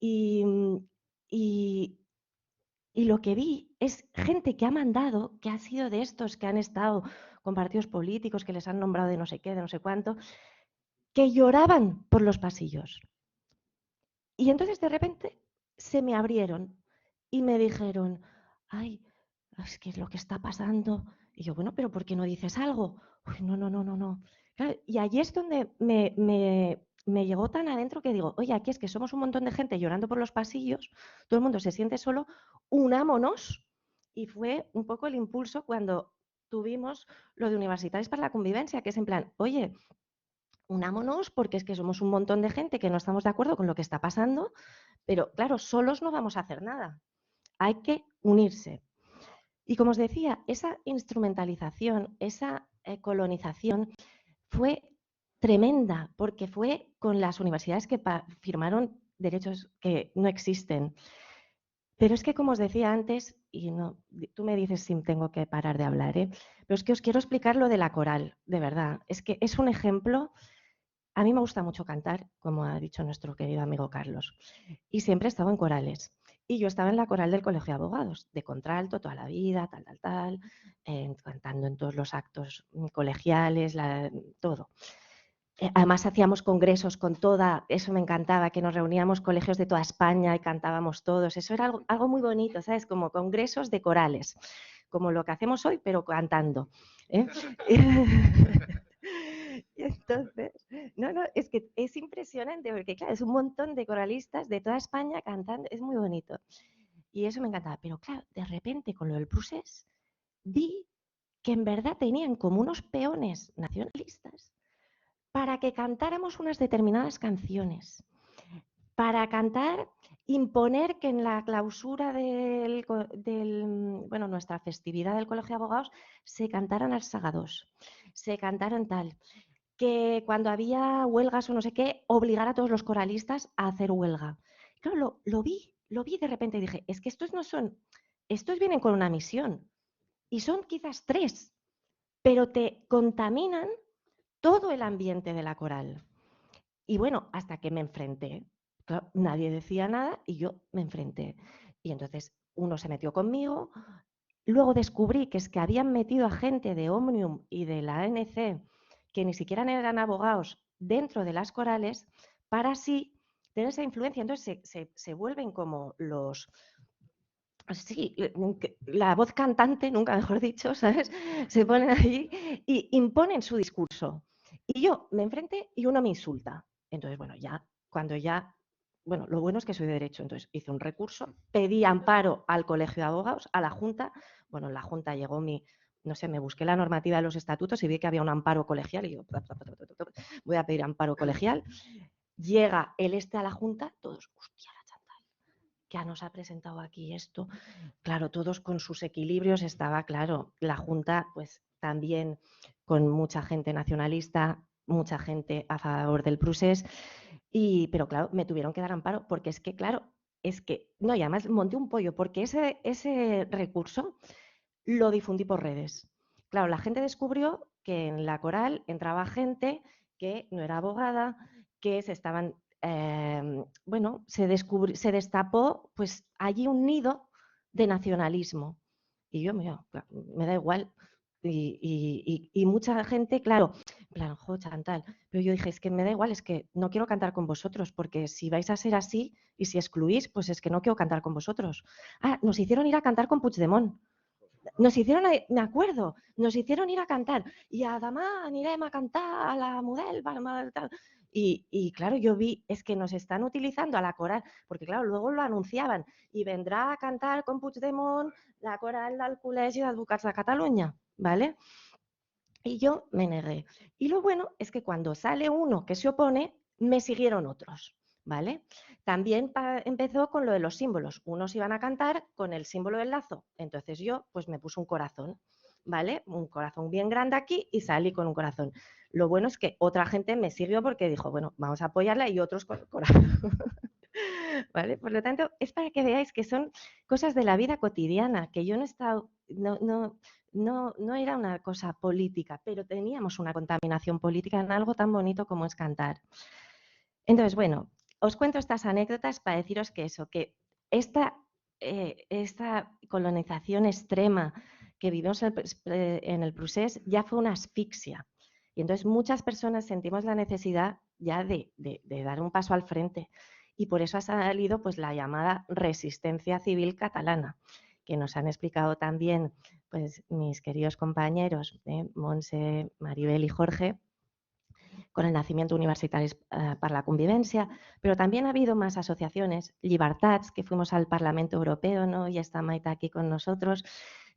lo que vi es gente que ha mandado, que ha sido de estos que han estado con partidos políticos, que les han nombrado de no sé qué, de no sé cuánto, que lloraban por los pasillos. Y entonces de repente se me abrieron y me dijeron, ay, es que es lo que está pasando. Y yo, bueno, pero ¿por qué no dices algo? Uy, no. Claro, y allí es donde me llegó tan adentro que digo, oye, aquí es que somos un montón de gente llorando por los pasillos, todo el mundo se siente solo, unámonos. Y fue un poco el impulso cuando tuvimos lo de Universitarios para la Convivencia, que es en plan, oye, unámonos porque es que somos un montón de gente que no estamos de acuerdo con lo que está pasando, pero claro, solos no vamos a hacer nada. Hay que unirse. Y como os decía, esa instrumentalización, esa colonización fue tremenda porque fue con las universidades que firmaron derechos que no existen. Pero es que, como os decía antes, y no, tú me dices si tengo que parar de hablar, pero es que os quiero explicar lo de la coral, de verdad. Es que es un ejemplo. A mí me gusta mucho cantar, como ha dicho nuestro querido amigo Carlos, y siempre he estado en corales. Y yo estaba en la coral del Colegio de Abogados, de contralto toda la vida, tal, cantando en todos los actos colegiales, todo. Además hacíamos congresos con toda, eso me encantaba, que nos reuníamos colegios de toda España y cantábamos todos. Eso era algo muy bonito, ¿sabes? Como congresos de corales, como lo que hacemos hoy, pero cantando. Y entonces, no, es que es impresionante porque, claro, es un montón de coralistas de toda España cantando, es muy bonito. Y eso me encantaba. Pero, claro, de repente con lo del procés, vi que en verdad tenían como unos peones nacionalistas para que cantáramos unas determinadas canciones, para cantar, imponer que en la clausura bueno, nuestra festividad del Colegio de Abogados se cantaran al Sagadós, se cantaran tal, que cuando había huelgas o no sé qué, obligar a todos los coralistas a hacer huelga. Claro, lo vi de repente y dije, es que estos no son, estos vienen con una misión y son quizás 3, pero te contaminan todo el ambiente de la coral. Y bueno, hasta que me enfrenté. Claro, nadie decía nada y yo me enfrenté. Y entonces uno se metió conmigo. Luego descubrí que es que habían metido a gente de Omnium y de la ANC, que ni siquiera eran abogados, dentro de las corales, para así tener esa influencia. Entonces se vuelven como los... Sí, la voz cantante, nunca mejor dicho, ¿sabes? Se ponen allí y imponen su discurso. Y yo me enfrenté y uno me insulta. Entonces, bueno, bueno, lo bueno es que soy de derecho, entonces hice un recurso, pedí amparo al Colegio de Abogados, a la Junta. Bueno, en la Junta llegó no sé, me busqué la normativa de los estatutos y vi que había un amparo colegial y yo, voy a pedir amparo colegial. Llega a la Junta, todos, hostia, la Chantal, que nos ha presentado aquí esto. Claro, todos con sus equilibrios, estaba claro, la Junta pues también con mucha gente nacionalista, mucha gente a favor del procés, pero claro, me tuvieron que dar amparo porque es que, claro, no, y además monté un pollo porque ese recurso lo difundí por redes. Claro, la gente descubrió que en la coral entraba gente que no era abogada, que se estaban, bueno, se destapó pues allí un nido de nacionalismo. Y yo, mira, me da igual. Y mucha gente, claro, en plan, jo, Chantal, pero yo dije, es que me da igual, es que no quiero cantar con vosotros, porque si vais a ser así y si excluís, pues es que no quiero cantar con vosotros. Ah, nos hicieron ir a cantar con Puigdemont. Nos hicieron, me acuerdo, nos hicieron ir a cantar y a Damà anirem a cantar a la Mudel. Y claro, yo vi, es que nos están utilizando a la coral, porque claro, luego lo anunciaban y vendrá a cantar con Puigdemont la coral del Col·legi d'Advocats de Catalunya, ¿vale? Y yo me negué. Y lo bueno es que cuando sale uno que se opone, me siguieron otros, ¿vale? También empezó con lo de los símbolos. Unos iban a cantar con el símbolo del lazo. Entonces yo pues me puse un corazón, ¿vale? Un corazón bien grande aquí y salí con un corazón. Lo bueno es que otra gente me siguió porque dijo, bueno, vamos a apoyarla, y otros con el corazón. ¿Vale? Por lo tanto, es para que veáis que son cosas de la vida cotidiana, que yo no he estado, no era una cosa política, pero teníamos una contaminación política en algo tan bonito como es cantar. Entonces, bueno, os cuento estas anécdotas para deciros que eso, que esta colonización extrema que vivimos en el procés ya fue una asfixia. Y entonces muchas personas sentimos la necesidad ya de dar un paso al frente. Y por eso ha salido pues la llamada resistencia civil catalana, que nos han explicado también pues mis queridos compañeros, Montse, Maribel y Jorge, con el Nacimiento Universitaris para la Convivencia, pero también ha habido más asociaciones, Llibertats, que fuimos al Parlamento Europeo, ¿no? Y está Maita aquí con nosotros,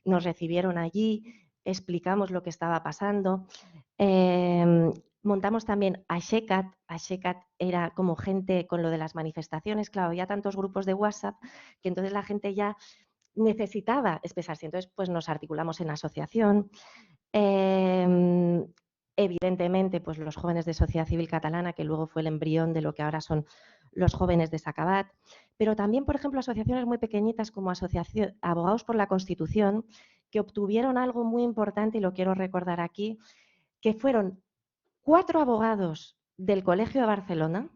nos recibieron allí, explicamos lo que estaba pasando. Montamos también Aixecat. Aixecat era como gente con lo de las manifestaciones, claro, había tantos grupos de WhatsApp que entonces la gente ya necesitaba expresarse, entonces pues nos articulamos en asociación. Evidentemente, pues los jóvenes de Sociedad Civil Catalana, que luego fue el embrión de lo que ahora son los jóvenes de Sacabat, pero también, por ejemplo, asociaciones muy pequeñitas como Asociación Abogados por la Constitución, que obtuvieron algo muy importante, y lo quiero recordar aquí, que fueron 4 abogados del Colegio de Barcelona,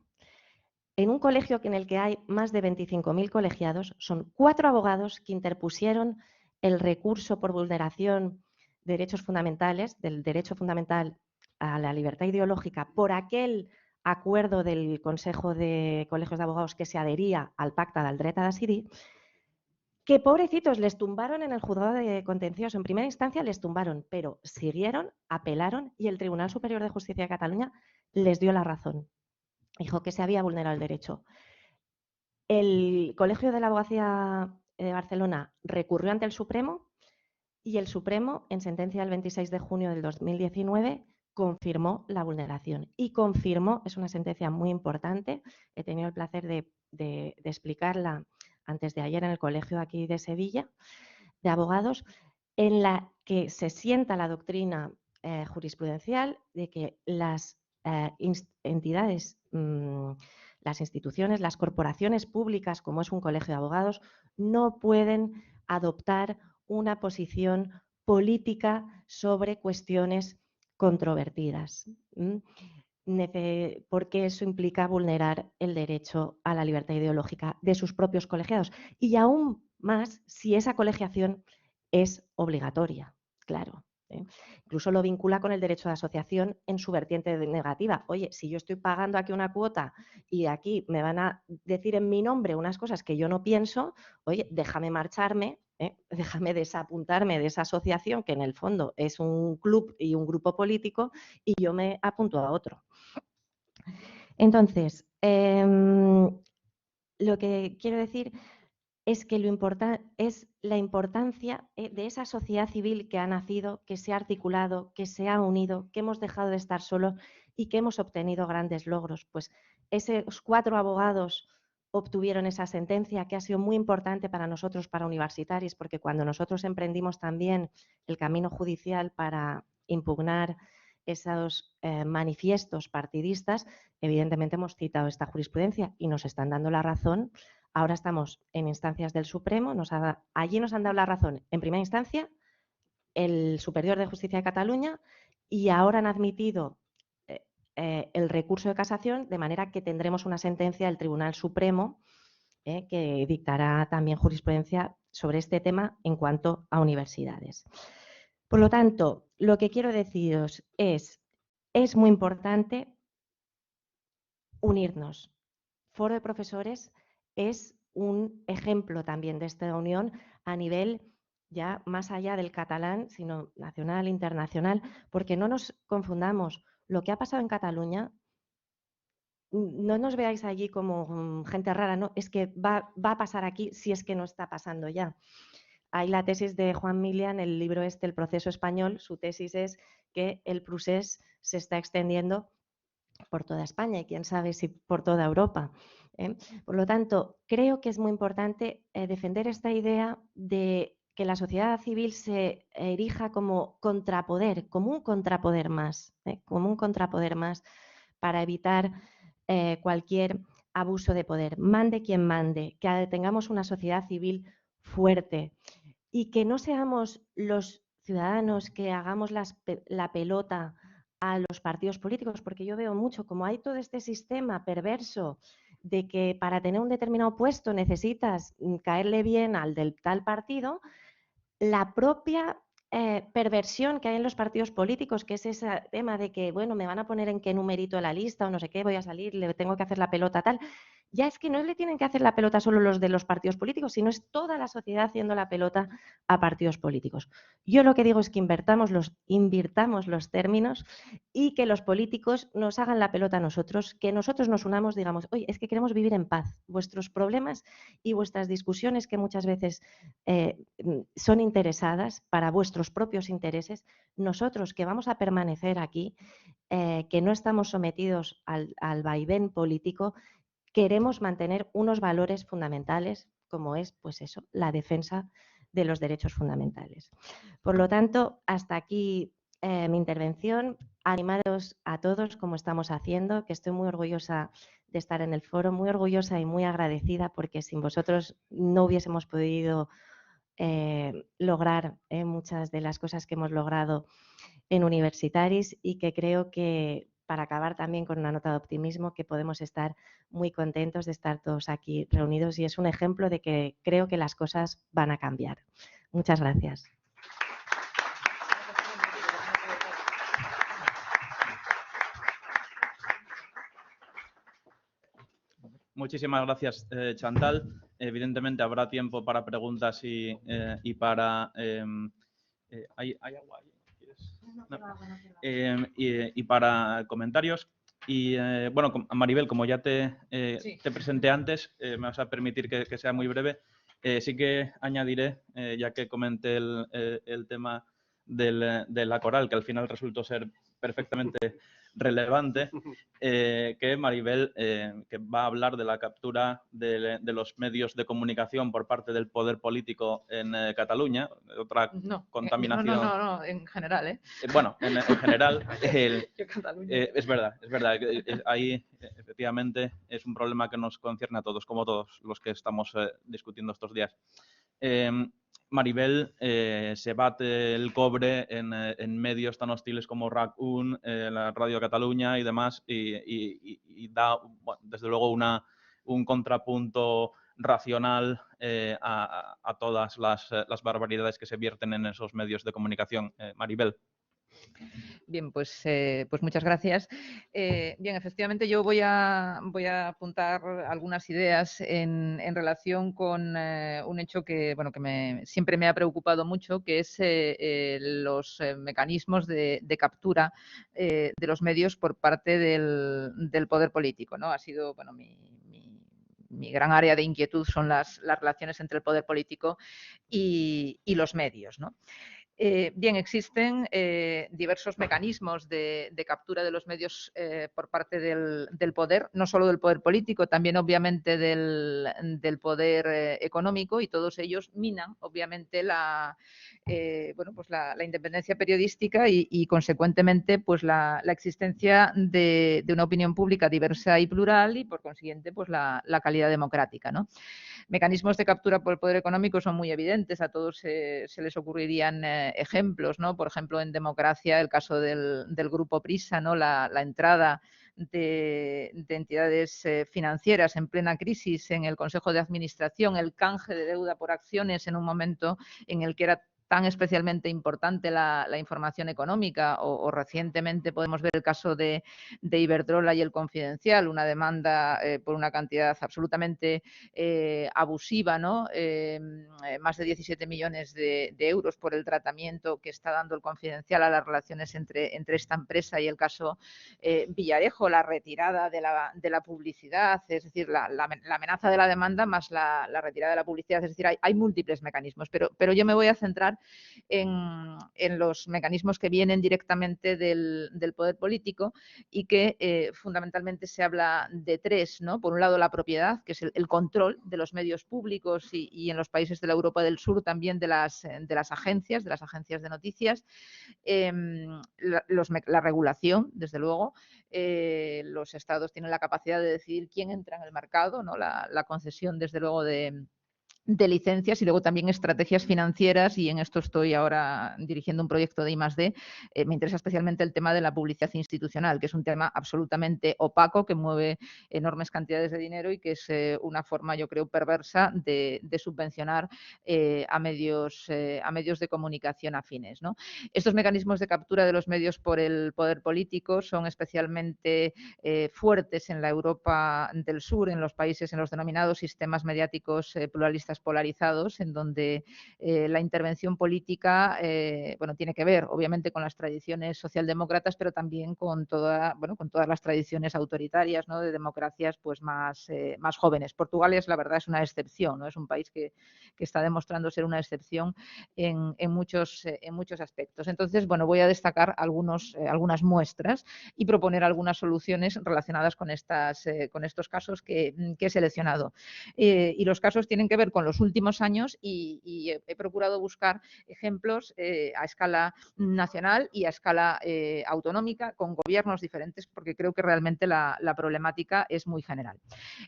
en un colegio en el que hay más de 25.000 colegiados, son 4 abogados que interpusieron el recurso por vulneración de derechos fundamentales, del derecho fundamental a la libertad ideológica, por aquel acuerdo del Consejo de Colegios de Abogados que se adhería al Pacta del Dret a Decidir, que pobrecitos les tumbaron en el juzgado de contencioso. En primera instancia les tumbaron, pero siguieron, apelaron y el Tribunal Superior de Justicia de Cataluña les dio la razón. Dijo que se había vulnerado el derecho. El Colegio de la Abogacía de Barcelona recurrió ante el Supremo y el Supremo, en sentencia del 26 de junio del 2019, confirmó la vulneración. Y confirmó, es una sentencia muy importante, he tenido el placer de explicarla antes de ayer en el colegio aquí de Sevilla, de abogados, en la que se sienta la doctrina jurisprudencial de que las entidades, las instituciones, las corporaciones públicas, como es un colegio de abogados, no pueden adoptar una posición política sobre cuestiones controvertidas, porque eso implica vulnerar el derecho a la libertad ideológica de sus propios colegiados. Y aún más si esa colegiación es obligatoria, claro. Incluso lo vincula con el derecho de asociación en su vertiente negativa. Oye, si yo estoy pagando aquí una cuota y aquí me van a decir en mi nombre unas cosas que yo no pienso, oye, déjame marcharme, déjame desapuntarme de esa asociación que en el fondo es un club y un grupo político y yo me apunto a otro. Entonces, lo que quiero decir es que es la importancia de esa sociedad civil que ha nacido, que se ha articulado, que se ha unido, que hemos dejado de estar solos y que hemos obtenido grandes logros. Pues esos 4 abogados obtuvieron esa sentencia que ha sido muy importante para nosotros, para universitarios, porque cuando nosotros emprendimos también el camino judicial para impugnar esos manifiestos partidistas, evidentemente hemos citado esta jurisprudencia y nos están dando la razón. Ahora estamos en instancias del Supremo, allí nos han dado la razón en primera instancia el Superior de Justicia de Cataluña y ahora han admitido el recurso de casación, de manera que tendremos una sentencia del Tribunal Supremo que dictará también jurisprudencia sobre este tema en cuanto a universidades. Por lo tanto, lo que quiero deciros es muy importante unirnos. Foro de Profesores es un ejemplo también de esta unión a nivel ya más allá del catalán, sino nacional, internacional, porque no nos confundamos. Lo que ha pasado en Cataluña, no nos veáis allí como gente rara, no, es que va a pasar aquí si es que no está pasando ya. Hay la tesis de Juan Milian, el libro El proceso español, su tesis es que el procés se está extendiendo por toda España y quién sabe si por toda Europa. Por lo tanto, creo que es muy importante defender esta idea de que la sociedad civil se erija como contrapoder, como un contrapoder más, para evitar cualquier abuso de poder. Mande quien mande, que tengamos una sociedad civil fuerte y que no seamos los ciudadanos que hagamos la pelota a los partidos políticos, porque yo veo mucho como hay todo este sistema perverso de que para tener un determinado puesto necesitas caerle bien al del tal partido, la propia perversión que hay en los partidos políticos, que es ese tema de que, bueno, me van a poner en qué numerito de la lista o no sé qué, voy a salir, le tengo que hacer la pelota tal, ya es que no le tienen que hacer la pelota solo los de los partidos políticos, sino es toda la sociedad haciendo la pelota a partidos políticos. Yo lo que digo es que invirtamos los términos y que los políticos nos hagan la pelota a nosotros, que nosotros nos unamos, digamos, oye, es que queremos vivir en paz. Vuestros problemas y vuestras discusiones, que muchas veces son interesadas para vuestros propios intereses, nosotros que vamos a permanecer aquí, que no estamos sometidos al vaivén político, queremos mantener unos valores fundamentales como es, pues eso, la defensa de los derechos fundamentales. Por lo tanto, hasta aquí mi intervención. Animaros a todos como estamos haciendo, que estoy muy orgullosa de estar en el foro, muy orgullosa y muy agradecida porque sin vosotros no hubiésemos podido lograr muchas de las cosas que hemos logrado en Universitaris y que creo que para acabar también con una nota de optimismo, que podemos estar muy contentos de estar todos aquí reunidos y es un ejemplo de que creo que las cosas van a cambiar. Muchas gracias. Muchísimas gracias, Chantal. Evidentemente habrá tiempo para preguntas y para... ¿hay agua ahí? No. Y para comentarios. Y bueno, Maribel, como ya te presenté antes, me vas a permitir que sea muy breve. Sí que añadiré, ya que comenté el tema de la coral, que al final resultó ser perfectamente relevante, que Maribel que va a hablar de la captura de los medios de comunicación por parte del poder político en Cataluña, otra contaminación. No, en general, Bueno, en general, es verdad. Ahí efectivamente es un problema que nos concierne a todos, como todos los que estamos discutiendo estos días. Maribel se bate el cobre en medios tan hostiles como RAC1, la Radio Cataluña y demás, y da, bueno, desde luego, un contrapunto racional a todas las barbaridades que se vierten en esos medios de comunicación. Maribel. Bien, pues muchas gracias. Bien, efectivamente yo voy a apuntar algunas ideas en relación con un hecho que, bueno, que siempre me ha preocupado mucho, que es los mecanismos de captura de los medios por parte del poder político, ¿no? Ha sido, bueno, mi gran área de inquietud son las relaciones entre el poder político y los medios, ¿no? Bien, existen diversos mecanismos de captura de los medios por parte del poder, no solo del poder político, también obviamente del poder económico, y todos ellos minan obviamente la independencia periodística y consecuentemente pues la existencia de una opinión pública diversa y plural y por consiguiente pues la calidad democrática, ¿no? Mecanismos de captura por el poder económico son muy evidentes, a todos se les ocurrirían ejemplos, ¿no? Por ejemplo, en democracia, el caso del grupo Prisa, ¿no? La entrada de entidades financieras en plena crisis en el Consejo de Administración, el canje de deuda por acciones en un momento en el que era tan especialmente importante la información económica, o recientemente podemos ver el caso de Iberdrola y El Confidencial, una demanda por una cantidad absolutamente abusiva, ¿no? Más de 17 millones de euros por el tratamiento que está dando El Confidencial a las relaciones entre esta empresa y el caso Villarejo, la retirada de la publicidad, es decir, la amenaza de la demanda más la retirada de la publicidad, es decir, hay múltiples mecanismos, pero yo me voy a centrar en los mecanismos que vienen directamente del poder político y que fundamentalmente se habla de tres, ¿no? Por un lado, la propiedad, que es el control de los medios públicos y en los países de la Europa del Sur también de las agencias de noticias, la regulación, desde luego. Los estados tienen la capacidad de decidir quién entra en el mercado, ¿no? La concesión, desde luego, de licencias y luego también estrategias financieras, y en esto estoy ahora dirigiendo un proyecto de I+D. Me interesa especialmente el tema de la publicidad institucional, que es un tema absolutamente opaco, que mueve enormes cantidades de dinero y que es una forma, yo creo, perversa de subvencionar a medios de comunicación afines, ¿no? Estos mecanismos de captura de los medios por el poder político son especialmente fuertes en la Europa del Sur, en los países, en los denominados sistemas mediáticos pluralistas polarizados, en donde la intervención política tiene que ver obviamente con las tradiciones socialdemócratas, pero también con todas las tradiciones autoritarias, ¿no? De democracias pues más jóvenes. Portugal la verdad es una excepción, ¿no? Es un país que está demostrando ser una excepción en muchos aspectos. Entonces, bueno, voy a destacar algunas muestras y proponer algunas soluciones relacionadas con estos casos que he seleccionado. Y los casos tienen que ver con en los últimos años y he procurado buscar ejemplos a escala nacional y a escala autonómica con gobiernos diferentes, porque creo que realmente la problemática es muy general.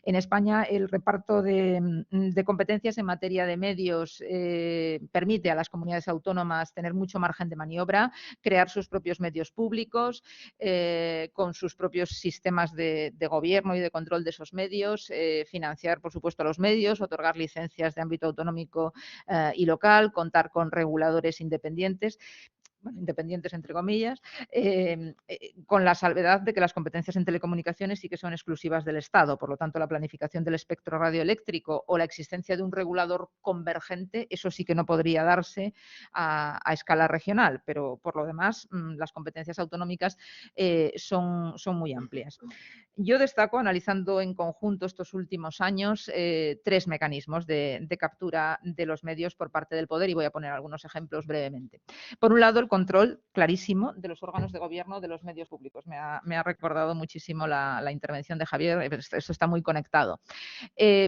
En España, el reparto de competencias en materia de medios permite a las comunidades autónomas tener mucho margen de maniobra, crear sus propios medios públicos, con sus propios sistemas de gobierno y de control de esos medios, financiar, por supuesto, a los medios, otorgar licencias de ámbito autonómico y local, contar con reguladores independientes. Bueno, independientes entre comillas, con la salvedad de que las competencias en telecomunicaciones sí que son exclusivas del Estado. Por lo tanto, la planificación del espectro radioeléctrico o la existencia de un regulador convergente, eso sí que no podría darse a escala regional, pero por lo demás las competencias autonómicas son muy amplias. Yo destaco, analizando en conjunto estos últimos años, tres mecanismos de captura de los medios por parte del poder, y voy a poner algunos ejemplos brevemente. Por un lado, el control clarísimo de los órganos de gobierno de los medios públicos. Me ha recordado muchísimo la intervención de Javier, eso está muy conectado.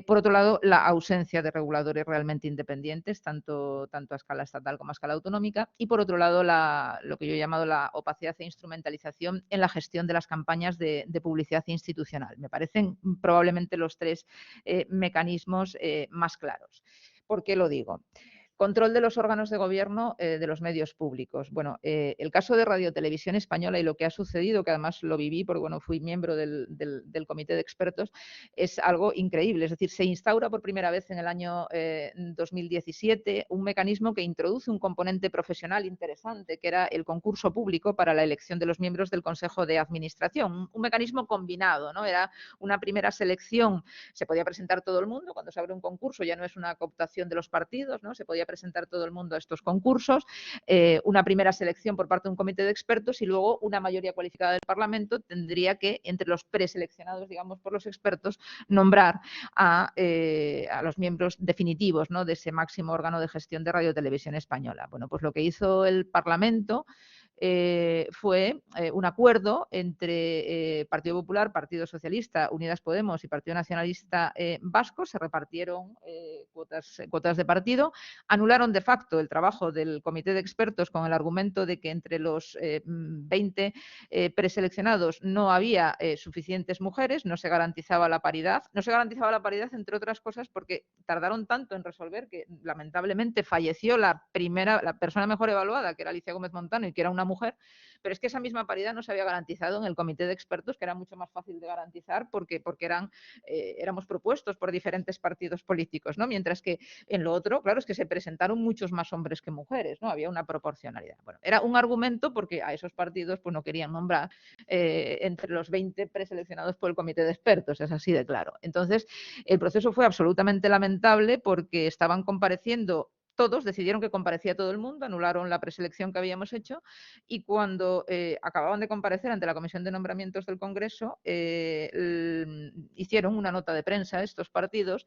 Por otro lado, la ausencia de reguladores realmente independientes, tanto a escala estatal como a escala autonómica. Y por otro lado, lo que yo he llamado la opacidad e instrumentalización en la gestión de las campañas de publicidad institucional. Me parecen probablemente los tres mecanismos más claros. ¿Por qué lo digo? Control de los órganos de gobierno de los medios públicos. Bueno, el caso de Radio Televisión Española y lo que ha sucedido, que además lo viví porque bueno, fui miembro del comité de expertos, es algo increíble. Es decir, se instaura por primera vez en el año 2017 un mecanismo que introduce un componente profesional interesante, que era el concurso público para la elección de los miembros del Consejo de Administración. Un mecanismo combinado, ¿no? Era una primera selección, se podía presentar todo el mundo, cuando se abre un concurso ya no es una cooptación de los partidos, ¿no? Se podía presentar todo el mundo a estos concursos, una primera selección por parte de un comité de expertos y luego una mayoría cualificada del Parlamento tendría que, entre los preseleccionados, digamos, por los expertos, nombrar a los miembros definitivos, ¿no? De ese máximo órgano de gestión de Radio Televisión Española. Bueno, pues lo que hizo el Parlamento fue un acuerdo entre Partido Popular, Partido Socialista, Unidas Podemos y Partido Nacionalista Vasco. Se repartieron cuotas de partido, anularon de facto el trabajo del comité de expertos con el argumento de que entre los 20 preseleccionados no había suficientes mujeres, no se garantizaba la paridad. No se garantizaba la paridad, entre otras cosas, porque tardaron tanto en resolver que lamentablemente falleció la persona mejor evaluada, que era Alicia Gómez Montano y que era una mujer, pero es que esa misma paridad no se había garantizado en el comité de expertos, que era mucho más fácil de garantizar porque éramos propuestos por diferentes partidos políticos, ¿no? Mientras que en lo otro, claro, es que se presentaron muchos más hombres que mujeres, ¿no? Había una proporcionalidad. Bueno, era un argumento porque a esos partidos pues no querían nombrar entre los 20 preseleccionados por el comité de expertos, es así de claro. Entonces, el proceso fue absolutamente lamentable porque estaban compareciendo todos, decidieron que comparecía todo el mundo, anularon la preselección que habíamos hecho y cuando acababan de comparecer ante la Comisión de Nombramientos del Congreso, hicieron una nota de prensa estos partidos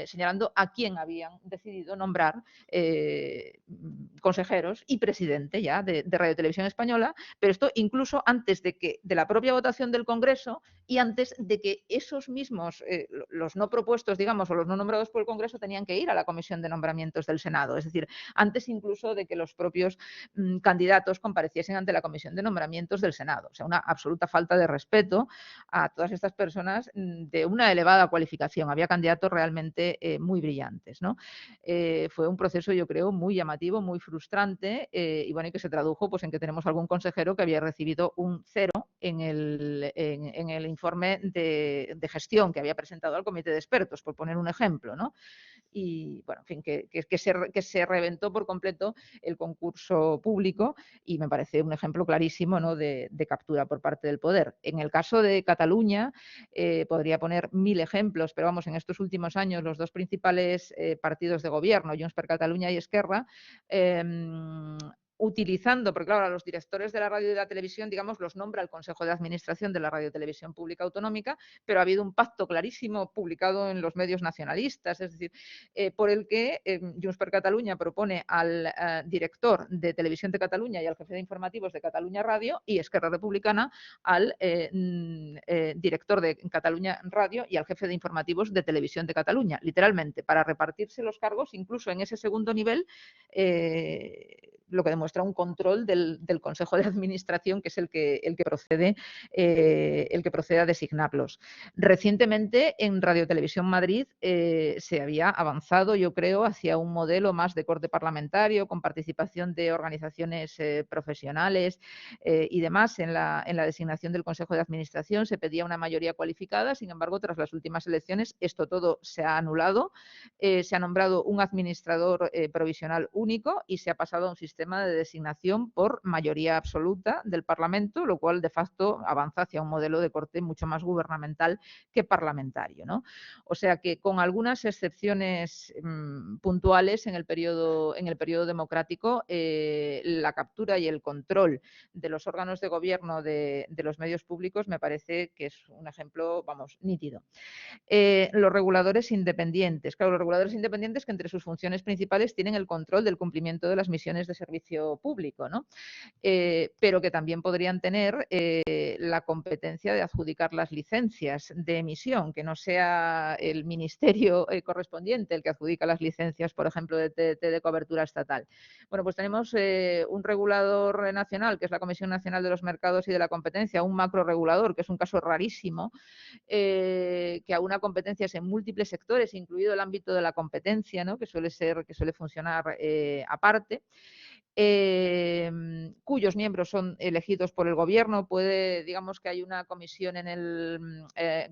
señalando a quién habían decidido nombrar consejeros y presidente ya de Radio Televisión Española, pero esto incluso antes de la propia votación del Congreso y antes de que esos mismos, los no propuestos, digamos, o los no nombrados por el Congreso tenían que ir a la Comisión de Nombramientos del Senado, es decir, antes incluso de que los propios candidatos compareciesen ante la Comisión de Nombramientos del Senado. O sea, una absoluta falta de respeto a todas estas personas de una elevada cualificación. Había candidatos realmente muy brillantes, ¿no? Fue un proceso, yo creo, muy llamativo, muy frustrante y bueno, y que se tradujo pues, en que tenemos algún consejero que había recibido un 0 en el informe de gestión que había presentado al comité de expertos, por poner un ejemplo, ¿no? Y bueno, en fin, que se reventó por completo el concurso público y me parece un ejemplo clarísimo, ¿no? de captura por parte del poder. En el caso de Cataluña podría poner 1000 ejemplos, pero vamos, en estos últimos años los dos principales partidos de gobierno, Junts per Catalunya y Esquerra, utilizando, porque claro, a los directores de la radio y de la televisión, digamos, los nombra el Consejo de Administración de la Radio y Televisión Pública Autonómica, pero ha habido un pacto clarísimo publicado en los medios nacionalistas, es decir, por el que Junts per Catalunya propone al director de Televisión de Cataluña y al jefe de informativos de Catalunya Radio, y Esquerra Republicana al director de Catalunya Radio y al jefe de informativos de Televisión de Cataluña, literalmente, para repartirse los cargos, incluso en ese segundo nivel, lo que demuestra un control del Consejo de Administración, que es el que procede a designarlos. Recientemente, en Radio Televisión Madrid se había avanzado, yo creo, hacia un modelo más de corte parlamentario, con participación de organizaciones profesionales y demás en la designación del Consejo de Administración. Se pedía una mayoría cualificada, sin embargo, tras las últimas elecciones, esto todo se ha anulado. Se ha nombrado un administrador provisional único y se ha pasado a un sistema de designación por mayoría absoluta del Parlamento, lo cual de facto avanza hacia un modelo de corte mucho más gubernamental que parlamentario, ¿no? O sea que, con algunas excepciones puntuales en el periodo democrático, la captura y el control de los órganos de gobierno de los medios públicos me parece que es un ejemplo, vamos, nítido. Los reguladores independientes. Claro, los reguladores independientes, que entre sus funciones principales tienen el control del cumplimiento de las misiones de servicio público, ¿no? Pero que también podrían tener la competencia de adjudicar las licencias de emisión, que no sea el ministerio correspondiente el que adjudica las licencias, por ejemplo, de cobertura estatal. Bueno, pues tenemos un regulador nacional, que es la Comisión Nacional de los Mercados y de la Competencia, un macroregulador, que es un caso rarísimo, que aúna competencias en múltiples sectores, incluido el ámbito de la competencia, ¿no? que suele funcionar aparte. Cuyos miembros son elegidos por el gobierno. Digamos que hay una comisión en el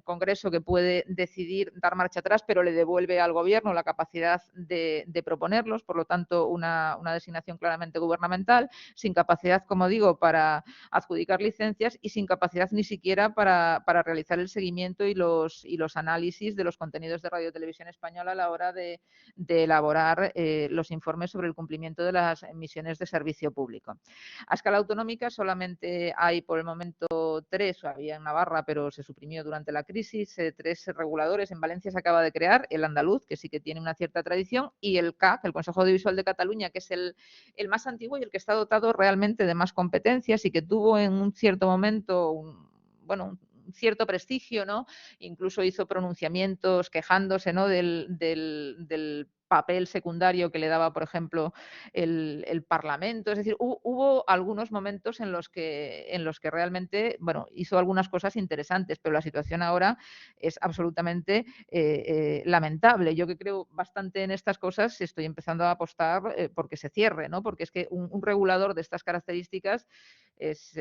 Congreso que puede decidir dar marcha atrás, pero le devuelve al gobierno la capacidad de proponerlos, por lo tanto una designación claramente gubernamental, sin capacidad, como digo, para adjudicar licencias y sin capacidad ni siquiera para realizar el seguimiento y los análisis de los contenidos de Radio y Televisión Española a la hora de elaborar los informes sobre el cumplimiento de las misiones de servicio público. A escala autonómica solamente hay por el momento 3, había en Navarra, pero se suprimió durante la crisis, 3 reguladores. En Valencia se acaba de crear el andaluz, que sí que tiene una cierta tradición, y el CAC, el Consejo Audiovisual de Cataluña, que es el más antiguo y el que está dotado realmente de más competencias y que tuvo en un cierto momento un cierto prestigio, ¿no? Incluso hizo pronunciamientos quejándose, ¿no? del papel secundario que le daba, por ejemplo, el Parlamento. Es decir, hubo algunos momentos en los que realmente, bueno, hizo algunas cosas interesantes, pero la situación ahora es absolutamente lamentable. Yo, que creo bastante en estas cosas, estoy empezando a apostar porque se cierre, ¿no? Porque es que un regulador de estas características es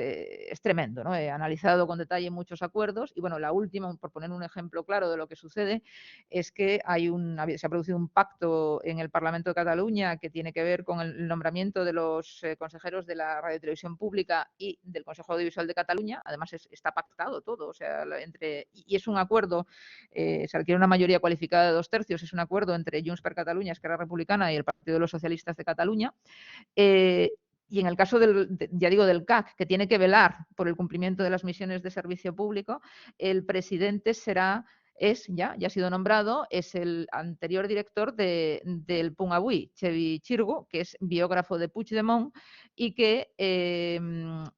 tremendo, ¿no? He analizado con detalle muchos acuerdos y, bueno, la última, por poner un ejemplo claro de lo que sucede, es que se ha producido un pacto en el Parlamento de Cataluña que tiene que ver con el nombramiento de los consejeros de la Radio y Televisión Pública y del Consejo Audiovisual de Cataluña. Además, está pactado todo, o sea, y es un acuerdo, se requiere una mayoría cualificada de 2/3, es un acuerdo entre Junts per Catalunya, Esquerra Republicana y el Partido de los Socialistas de Cataluña. Y en el caso del CAC, que tiene que velar por el cumplimiento de las misiones de servicio público, el presidente ya ha sido nombrado, es el anterior director del Punt Avui, Xevi Xirgu, que es biógrafo de Puigdemont y que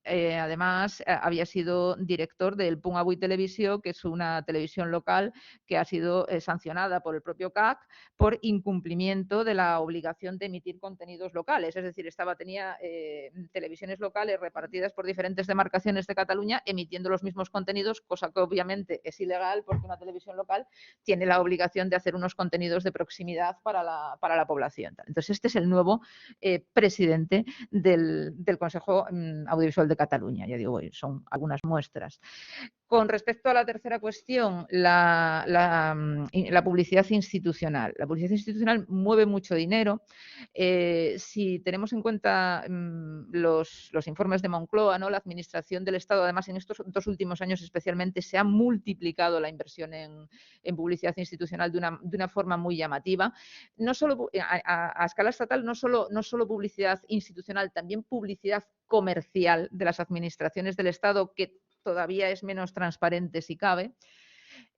además había sido director del Punt Avui Televisió, que es una televisión local que ha sido sancionada por el propio CAC por incumplimiento de la obligación de emitir contenidos locales. Es decir, tenía televisiones locales repartidas por diferentes demarcaciones de Cataluña emitiendo los mismos contenidos, cosa que obviamente es ilegal porque una televisión local tiene la obligación de hacer unos contenidos de proximidad para la población. Entonces, este es el nuevo presidente del Consejo Audiovisual de Cataluña. Ya digo, son algunas muestras. Con respecto a la tercera cuestión, la publicidad institucional. La publicidad institucional mueve mucho dinero. Si tenemos en cuenta los informes de Moncloa, ¿no? La administración del Estado, además en estos 2 últimos años especialmente, se ha multiplicado la inversión en publicidad institucional de una forma muy llamativa. No solo a escala estatal, no solo publicidad institucional, también publicidad comercial de las administraciones del Estado, que todavía es menos transparente si cabe.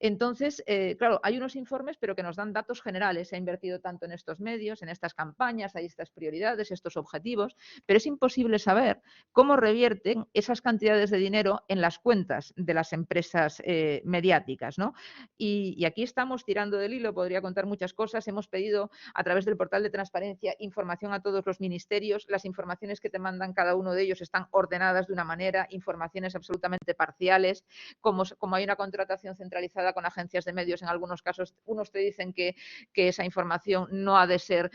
Entonces, claro, hay unos informes, pero que nos dan datos generales. Se ha invertido tanto en estos medios, en estas campañas, hay estas prioridades, estos objetivos, pero es imposible saber cómo revierten esas cantidades de dinero en las cuentas de las empresas mediáticas, ¿no? Y aquí estamos tirando del hilo, podría contar muchas cosas. Hemos pedido a través del portal de transparencia información a todos los ministerios. Las informaciones que te mandan cada uno de ellos están ordenadas de una manera, informaciones absolutamente parciales, como hay una contratación centralizada con agencias de medios, en algunos casos unos te dicen que esa información no ha de ser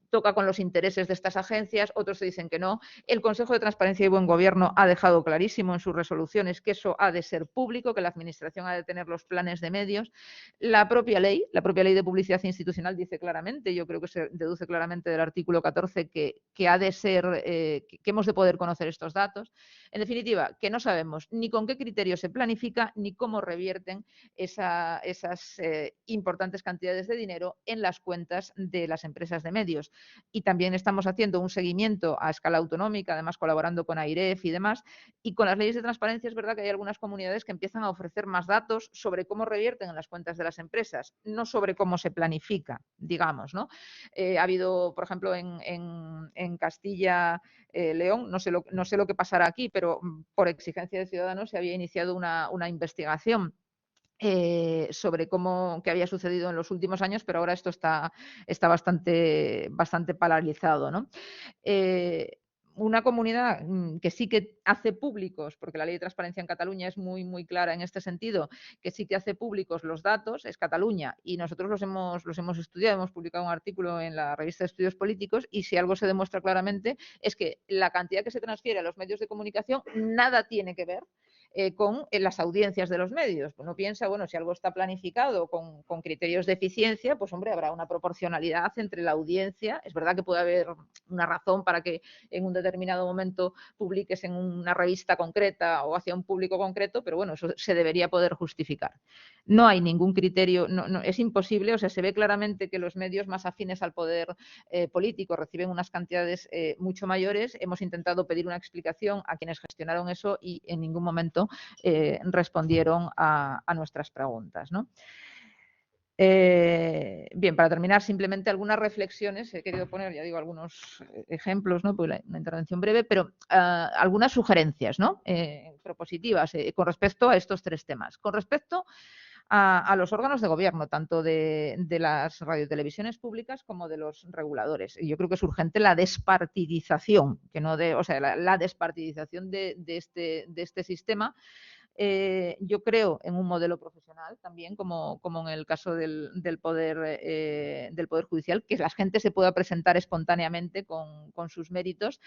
toca con los intereses de estas agencias, otros te dicen que no. El Consejo de Transparencia y Buen Gobierno ha dejado clarísimo en sus resoluciones que eso ha de ser público, que la Administración ha de tener los planes de medios. La propia ley de publicidad institucional dice claramente, yo creo que se deduce claramente del artículo 14, que ha de ser, que hemos de poder conocer estos datos. En definitiva, que no sabemos ni con qué criterio se planifica ni cómo revierten esas importantes cantidades de dinero en las cuentas de las empresas de medios. Y también estamos haciendo un seguimiento a escala autonómica, además colaborando con AIREF y demás. Y con las leyes de transparencia es verdad que hay algunas comunidades que empiezan a ofrecer más datos sobre cómo revierten en las cuentas de las empresas, no sobre cómo se planifica, digamos, ¿no? Ha habido, por ejemplo, en Castilla, León, no sé lo que pasará aquí, pero por exigencia de Ciudadanos se había iniciado una investigación sobre que había sucedido en los últimos años, pero ahora esto está bastante paralizado, ¿no? Una comunidad que sí que hace públicos, porque la ley de transparencia en Cataluña es muy, muy clara en este sentido, que sí que hace públicos los datos, es Cataluña, y nosotros los hemos estudiado, hemos publicado un artículo en la revista de Estudios Políticos, y si algo se demuestra claramente es que la cantidad que se transfiere a los medios de comunicación nada tiene que ver con las audiencias de los medios. Uno piensa, bueno, si algo está planificado con criterios de eficiencia, pues hombre, habrá una proporcionalidad entre la audiencia. Es verdad que puede haber una razón para que en un determinado momento publiques en una revista concreta o hacia un público concreto, pero bueno, eso se debería poder justificar. No hay ningún criterio, no, es imposible, o sea, se ve claramente que los medios más afines al poder político reciben unas cantidades mucho mayores. Hemos intentado pedir una explicación a quienes gestionaron eso y en ningún momento respondieron a nuestras preguntas, ¿no? Bien, para terminar, simplemente algunas reflexiones. He querido poner, ya digo, algunos ejemplos, ¿no? Pues una intervención breve, pero algunas sugerencias, ¿no? Propositivas con respecto a estos 3 temas. Con respecto a los órganos de gobierno, tanto de las radiotelevisiones públicas como de los reguladores. Y yo creo que es urgente la despartidización, la despartidización de este sistema. Yo creo en un modelo profesional también, como en el caso del poder judicial, que la gente se pueda presentar espontáneamente con sus méritos.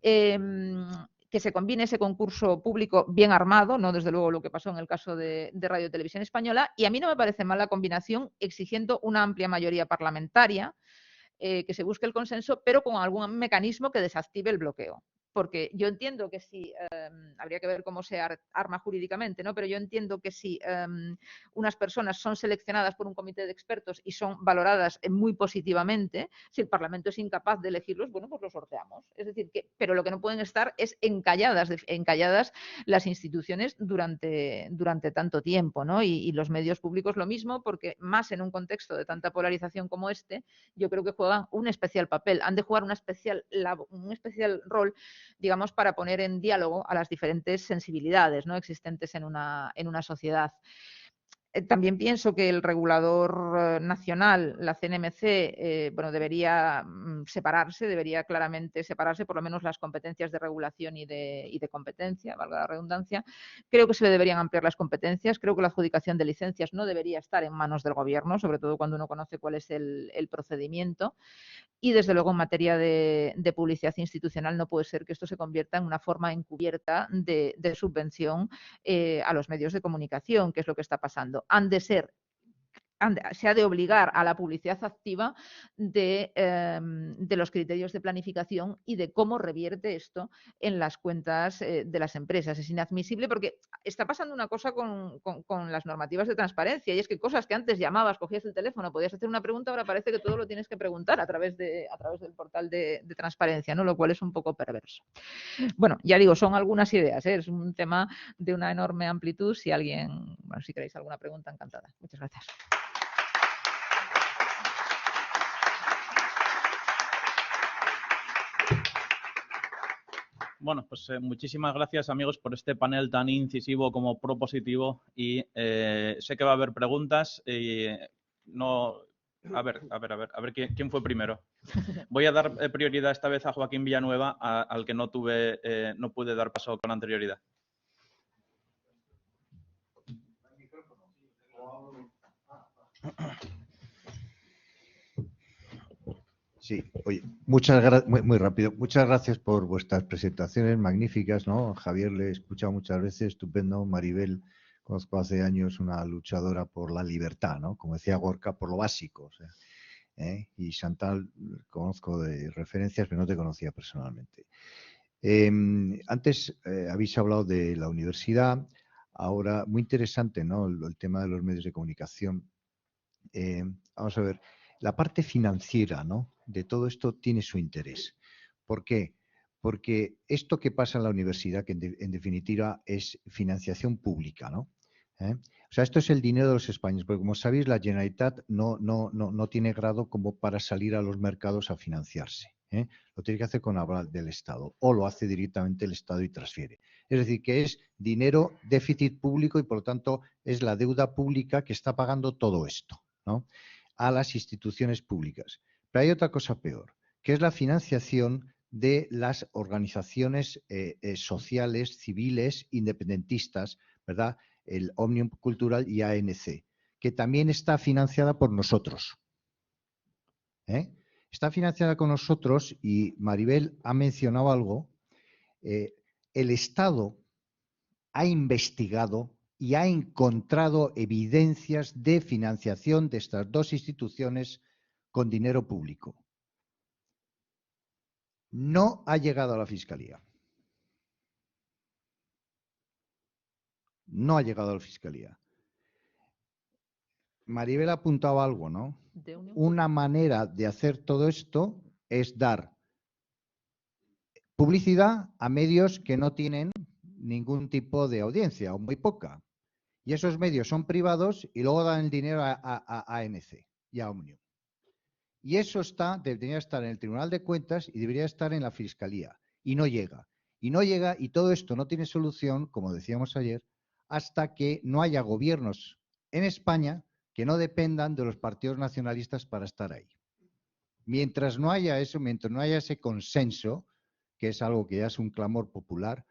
Que se combine ese concurso público bien armado, no desde luego lo que pasó en el caso de Radio Televisión Española, y a mí no me parece mal la combinación exigiendo una amplia mayoría parlamentaria, que se busque el consenso, pero con algún mecanismo que desactive el bloqueo. Porque yo entiendo que si, habría que ver cómo se arma jurídicamente, ¿no? Pero yo entiendo que si unas personas son seleccionadas por un comité de expertos y son valoradas muy positivamente, si el Parlamento es incapaz de elegirlos, bueno, pues los sorteamos. Es decir, pero lo que no pueden estar es encalladas las instituciones durante tanto tiempo, ¿no? Y los medios públicos lo mismo, porque más en un contexto de tanta polarización como este, yo creo que juegan un especial papel, han de jugar un especial rol, digamos, para poner en diálogo a las diferentes sensibilidades, ¿no? Existentes en una sociedad. También pienso que el regulador nacional, la CNMC, bueno, debería separarse, debería claramente separarse por lo menos las competencias de regulación y de competencia, valga la redundancia. Creo que se le deberían ampliar las competencias. Creo que la adjudicación de licencias no debería estar en manos del Gobierno, sobre todo cuando uno conoce cuál es el procedimiento. Y, desde luego, en materia de publicidad institucional no puede ser que esto se convierta en una forma encubierta de subvención a los medios de comunicación, que es lo que está pasando. Se ha de obligar a la publicidad activa de los criterios de planificación y de cómo revierte esto en las cuentas de las empresas. Es inadmisible porque está pasando una cosa con las normativas de transparencia, y es que cosas que antes llamabas, cogías el teléfono, podías hacer una pregunta, ahora parece que todo lo tienes que preguntar a través del portal de transparencia, ¿no? Lo cual es un poco perverso. Bueno, ya digo, son algunas ideas, ¿eh? Es un tema de una enorme amplitud. Si queréis alguna pregunta, encantada. Muchas gracias. Bueno, pues muchísimas gracias, amigos, por este panel tan incisivo como propositivo, y sé que va a haber preguntas y no... A ver, ¿quién fue primero? Voy a dar prioridad esta vez a Joaquín Villanueva, al que no pude dar paso con anterioridad. Sí, oye, muchas gracias, muy rápido. Muchas gracias por vuestras presentaciones magníficas, ¿no? Javier le he escuchado muchas veces, estupendo. Maribel, conozco hace años, una luchadora por la libertad, ¿no? Como decía Gorka, por lo básico. O sea, y Chantal, conozco de referencias, pero no te conocía personalmente. Antes habéis hablado de la universidad, ahora muy interesante, ¿no? El tema de los medios de comunicación. Vamos a ver, la parte financiera, ¿no?, de todo esto tiene su interés. ¿Por qué? Porque esto que pasa en la universidad, que en definitiva es financiación pública, ¿no? O sea, esto es el dinero de los españoles, porque como sabéis, la Generalitat no tiene grado como para salir a los mercados a financiarse. Lo tiene que hacer con aval del Estado, o lo hace directamente el Estado y transfiere. Es decir, que es dinero déficit público y, por lo tanto, es la deuda pública que está pagando todo esto, ¿no?, a las instituciones públicas. Pero hay otra cosa peor, que es la financiación de las organizaciones sociales, civiles, independentistas, ¿verdad?, el Òmnium Cultural y ANC, que también está financiada por nosotros. Está financiada con nosotros, y Maribel ha mencionado algo. El Estado ha investigado y ha encontrado evidencias de financiación de estas dos instituciones con dinero público. No ha llegado a la Fiscalía. No ha llegado a la Fiscalía. Maribel ha apuntado algo, ¿no? Una manera de hacer todo esto es dar publicidad a medios que no tienen ningún tipo de audiencia o muy poca. Y esos medios son privados y luego dan el dinero a ANC y a Òmnium. Y eso debería estar en el Tribunal de Cuentas y debería estar en la Fiscalía. Y no llega. Y no llega, y todo esto no tiene solución, como decíamos ayer, hasta que no haya gobiernos en España que no dependan de los partidos nacionalistas para estar ahí. Mientras no haya eso, mientras no haya ese consenso, que es algo que ya es un clamor popular,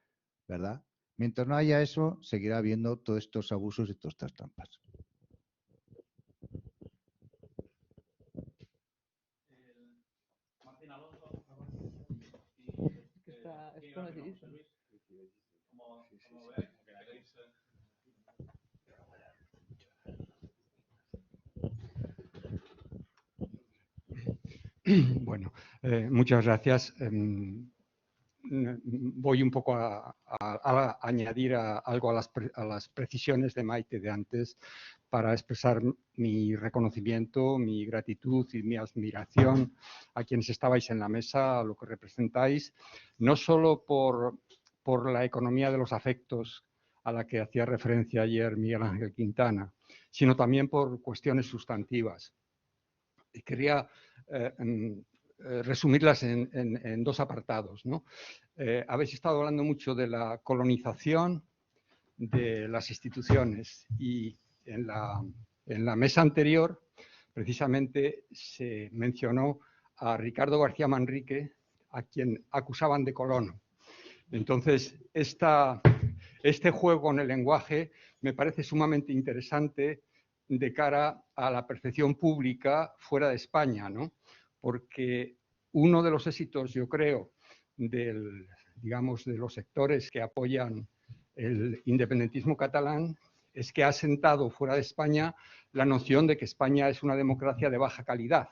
¿verdad?, mientras no haya eso, seguirá habiendo todos estos abusos y todas estas trampas. Martín Alonso. Es conocidísimo. Como veáis, Bueno, muchas gracias. Voy un poco a añadir algo a las precisiones de Maite de antes, para expresar mi reconocimiento, mi gratitud y mi admiración a quienes estabais en la mesa, a lo que representáis, no solo por la economía de los afectos a la que hacía referencia ayer Miguel Ángel Quintana, sino también por cuestiones sustantivas. Y quería resumirlas en dos apartados, ¿no? Habéis estado hablando mucho de la colonización de las instituciones, y en la mesa anterior precisamente se mencionó a Ricardo García Manrique, a quien acusaban de colono. Entonces, este juego con el lenguaje me parece sumamente interesante de cara a la percepción pública fuera de España, ¿no? Porque uno de los éxitos, yo creo, digamos, de los sectores que apoyan el independentismo catalán es que ha sentado fuera de España la noción de que España es una democracia de baja calidad.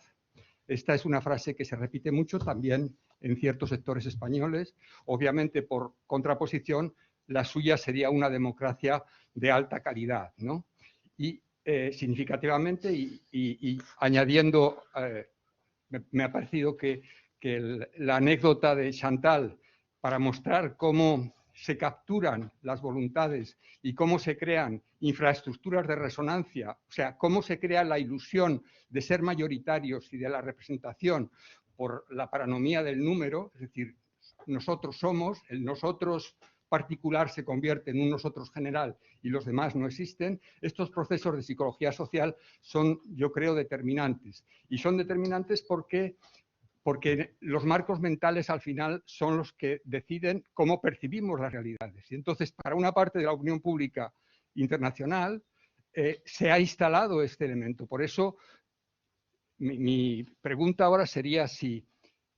Esta es una frase que se repite mucho también en ciertos sectores españoles. Obviamente, por contraposición, la suya sería una democracia de alta calidad, ¿no? Y significativamente, y añadiendo, me ha parecido que la anécdota de Chantal, para mostrar cómo se capturan las voluntades y cómo se crean infraestructuras de resonancia, o sea, cómo se crea la ilusión de ser mayoritarios y de la representación por la paranomía del número, es decir, nosotros somos, el nosotros particular se convierte en un nosotros general y los demás no existen. Estos procesos de psicología social son, yo creo, determinantes. Y son determinantes porque los marcos mentales al final son los que deciden cómo percibimos las realidades. Y entonces, para una parte de la opinión pública internacional, se ha instalado este elemento. Por eso, mi pregunta ahora sería si,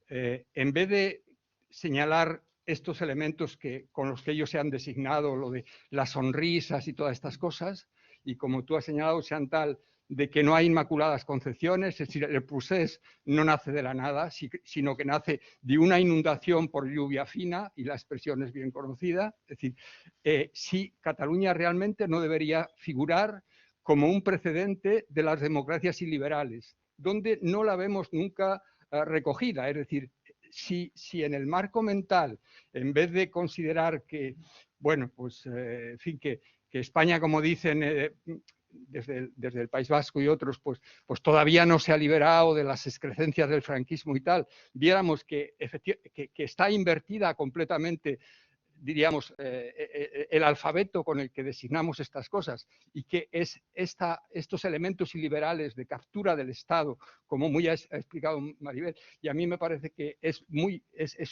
en vez de señalar estos elementos con los que ellos se han designado, lo de las sonrisas y todas estas cosas, y como tú has señalado, Chantal, de que no hay inmaculadas concepciones, es decir, el procés no nace de la nada, sino que nace de una inundación por lluvia fina, y la expresión es bien conocida. Es decir, si Cataluña realmente no debería figurar como un precedente de las democracias iliberales, donde no la vemos nunca recogida. Es decir, si en el marco mental, en vez de considerar que, bueno, pues, en fin, que España, como dicen desde el País Vasco y otros, pues todavía no se ha liberado de las excrecencias del franquismo y tal, viéramos que está invertida completamente, diríamos, el alfabeto con el que designamos estas cosas, y que es estos elementos iliberales de captura del Estado, como muy ha explicado Maribel, y a mí me parece que es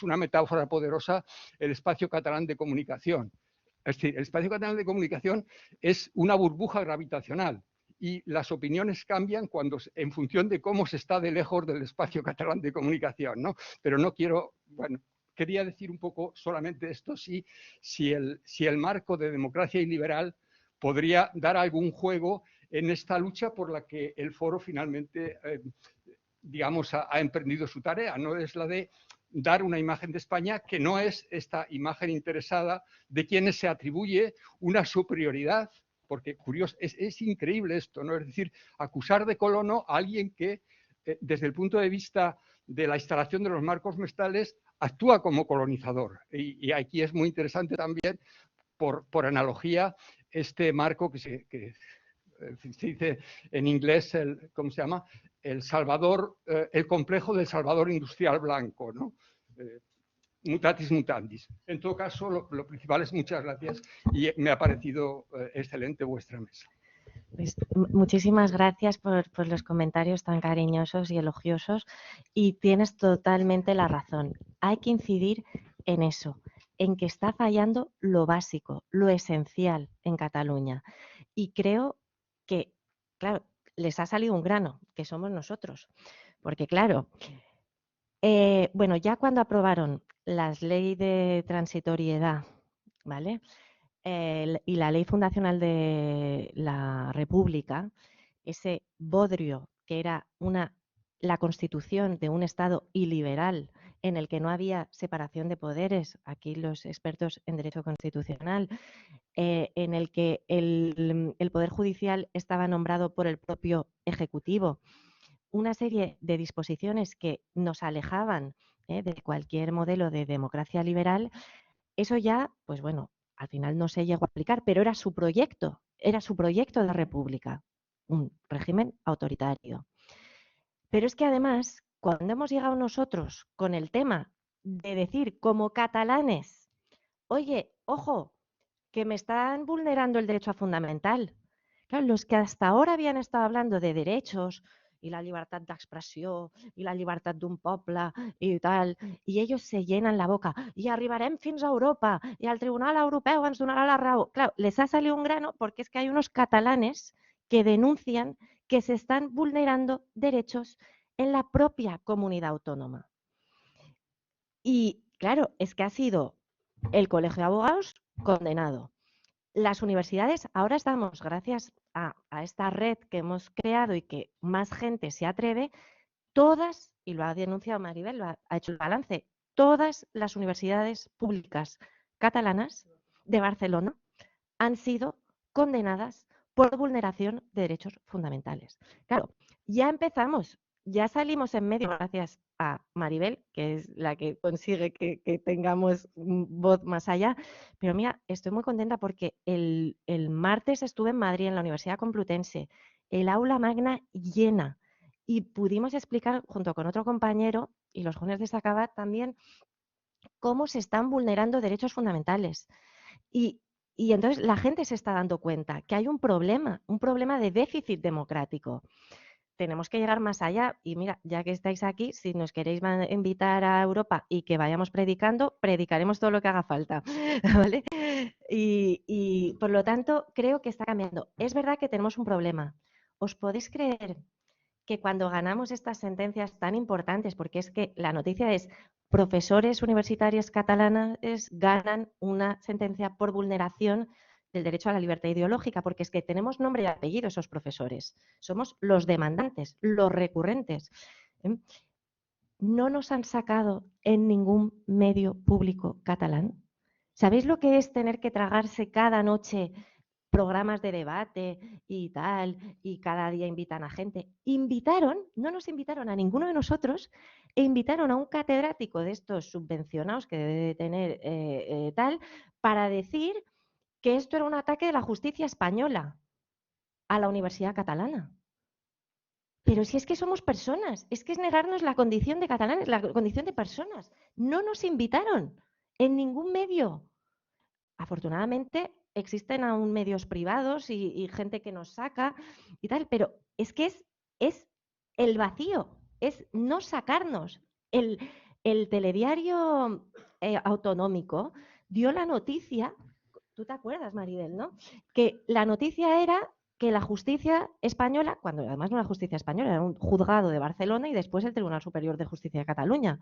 una metáfora poderosa el espacio catalán de comunicación. Es decir, el espacio catalán de comunicación es una burbuja gravitacional, y las opiniones cambian en función de cómo se está de lejos del espacio catalán de comunicación, ¿no? Pero no quiero, bueno, quería decir un poco solamente esto, si el marco de democracia y liberal podría dar algún juego en esta lucha por la que el foro finalmente, digamos, ha emprendido su tarea. No es la de dar una imagen de España que no es esta imagen interesada de quienes se atribuye una superioridad, porque curioso, es increíble esto, ¿no? Es decir, acusar de colono a alguien que, desde el punto de vista de la instalación de los marcos mentales, actúa como colonizador. Y aquí es muy interesante también, por analogía, este marco que se dice en inglés, ¿cómo se llama? El complejo del Salvador industrial blanco, ¿no? Mutatis mutandis. En todo caso, lo principal es muchas gracias, y me ha parecido excelente vuestra mesa. Pues, muchísimas gracias por los comentarios tan cariñosos y elogiosos, y tienes totalmente la razón. Hay que incidir en eso, en que está fallando lo básico, lo esencial en Cataluña. Y creo que, claro, les ha salido un grano, que somos nosotros. Porque, claro, bueno, ya cuando aprobaron las leyes de transitoriedad, ¿vale? Y la ley fundacional de la República, ese bodrio que era la constitución de un Estado iliberal en el que no había separación de poderes, aquí los expertos en derecho constitucional, en el que el Poder Judicial estaba nombrado por el propio Ejecutivo, una serie de disposiciones que nos alejaban de cualquier modelo de democracia liberal. Eso ya, pues bueno, al final no se llegó a aplicar, pero era su proyecto de república, un régimen autoritario. Pero es que además, cuando hemos llegado nosotros con el tema de decir como catalanes, oye, ojo, que me están vulnerando el derecho a fundamental, Claro, los que hasta ahora habían estado hablando de derechos y la libertad d'expressió i la llibertat d'un poble i tal, i ells se llenen la boca i arribarem fins a Europa i el Tribunal Europeu ens donará la raó. Claro, les ha salido un grano porque es que hay unos catalanes que denuncian que se están vulnerando derechos en la propia comunidad autónoma. Y claro, es que ha sido el Colegio de Abogados condenado. Las universidades, ahora estamos, gracias a esta red que hemos creado y que más gente se atreve, todas, y lo ha denunciado Maribel, lo ha hecho el balance, todas las universidades públicas catalanas de Barcelona han sido condenadas por vulneración de derechos fundamentales. Claro, ya empezamos, ya salimos en medio gracias a Maribel, que es la que consigue que tengamos voz más allá. Pero mira, estoy muy contenta porque el martes estuve en Madrid, en la Universidad Complutense, el aula magna llena, y pudimos explicar junto con otro compañero y los jóvenes de Sacabat también cómo se están vulnerando derechos fundamentales. Y entonces la gente se está dando cuenta que hay un problema de déficit democrático. Tenemos que llegar más allá y mira, ya que estáis aquí, si nos queréis invitar a Europa y que vayamos predicando, predicaremos todo lo que haga falta, ¿vale? Y por lo tanto creo que está cambiando. Es verdad que tenemos un problema. ¿Os podéis creer que cuando ganamos estas sentencias tan importantes, porque es que la noticia es profesores universitarios catalanes ganan una sentencia por vulneración del derecho a la libertad ideológica, porque es que tenemos nombre y apellido esos profesores, somos los demandantes, los recurrentes. No nos han sacado en ningún medio público catalán. ¿Sabéis lo que es tener que tragarse cada noche programas de debate y tal, y cada día invitan a gente? No nos invitaron a ninguno de nosotros, e invitaron a un catedrático de estos subvencionados que debe de tener tal, para decir que esto era un ataque de la justicia española a la Universidad Catalana. Pero si es que somos personas, es que es negarnos la condición de catalanes, la condición de personas. No nos invitaron en ningún medio. Afortunadamente existen aún medios privados y gente que nos saca y tal, pero es que es el vacío, es no sacarnos. El telediario autonómico dio la noticia, tú te acuerdas, Maribel, ¿no? Que la noticia era que la justicia española, cuando además no era justicia española, era un juzgado de Barcelona y después el Tribunal Superior de Justicia de Cataluña,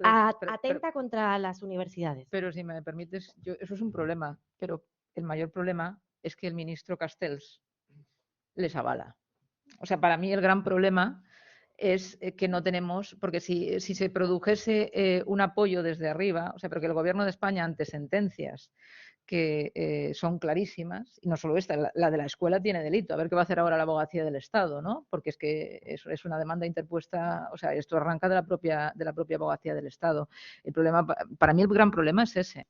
atenta contra las universidades. Pero si me permites, eso es un problema, pero el mayor problema es que el ministro Castells les avala. O sea, para mí el gran problema es que no tenemos, porque si se produjese un apoyo desde arriba, o sea, porque el Gobierno de España ante sentencias que son clarísimas, y no solo esta, la de la escuela tiene delito. A ver qué va a hacer ahora la Abogacía del Estado, ¿no? Porque es que es una demanda interpuesta, o sea, esto arranca de la propia Abogacía del Estado. El problema, para mí el gran problema es ese.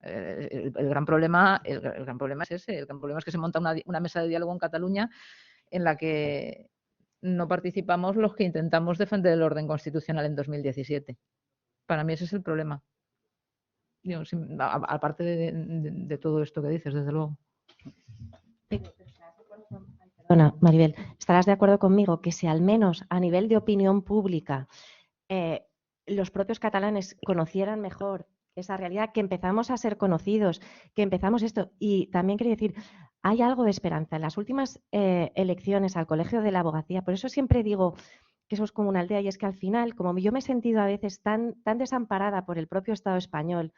El gran problema es ese. El gran problema es que se monta una mesa de diálogo en Cataluña en la que no participamos los que intentamos defender el orden constitucional en 2017. Para mí ese es el problema. Aparte de todo esto que dices, desde luego. Perdona, Maribel, ¿estarás de acuerdo conmigo que si al menos a nivel de opinión pública los propios catalanes conocieran mejor esa realidad, que empezamos a ser conocidos, que empezamos esto? Y también quería decir, hay algo de esperanza. En las últimas elecciones al Colegio de la Abogacía, por eso siempre digo que eso es como una aldea, y es que al final, como yo me he sentido a veces tan desamparada por el propio Estado español,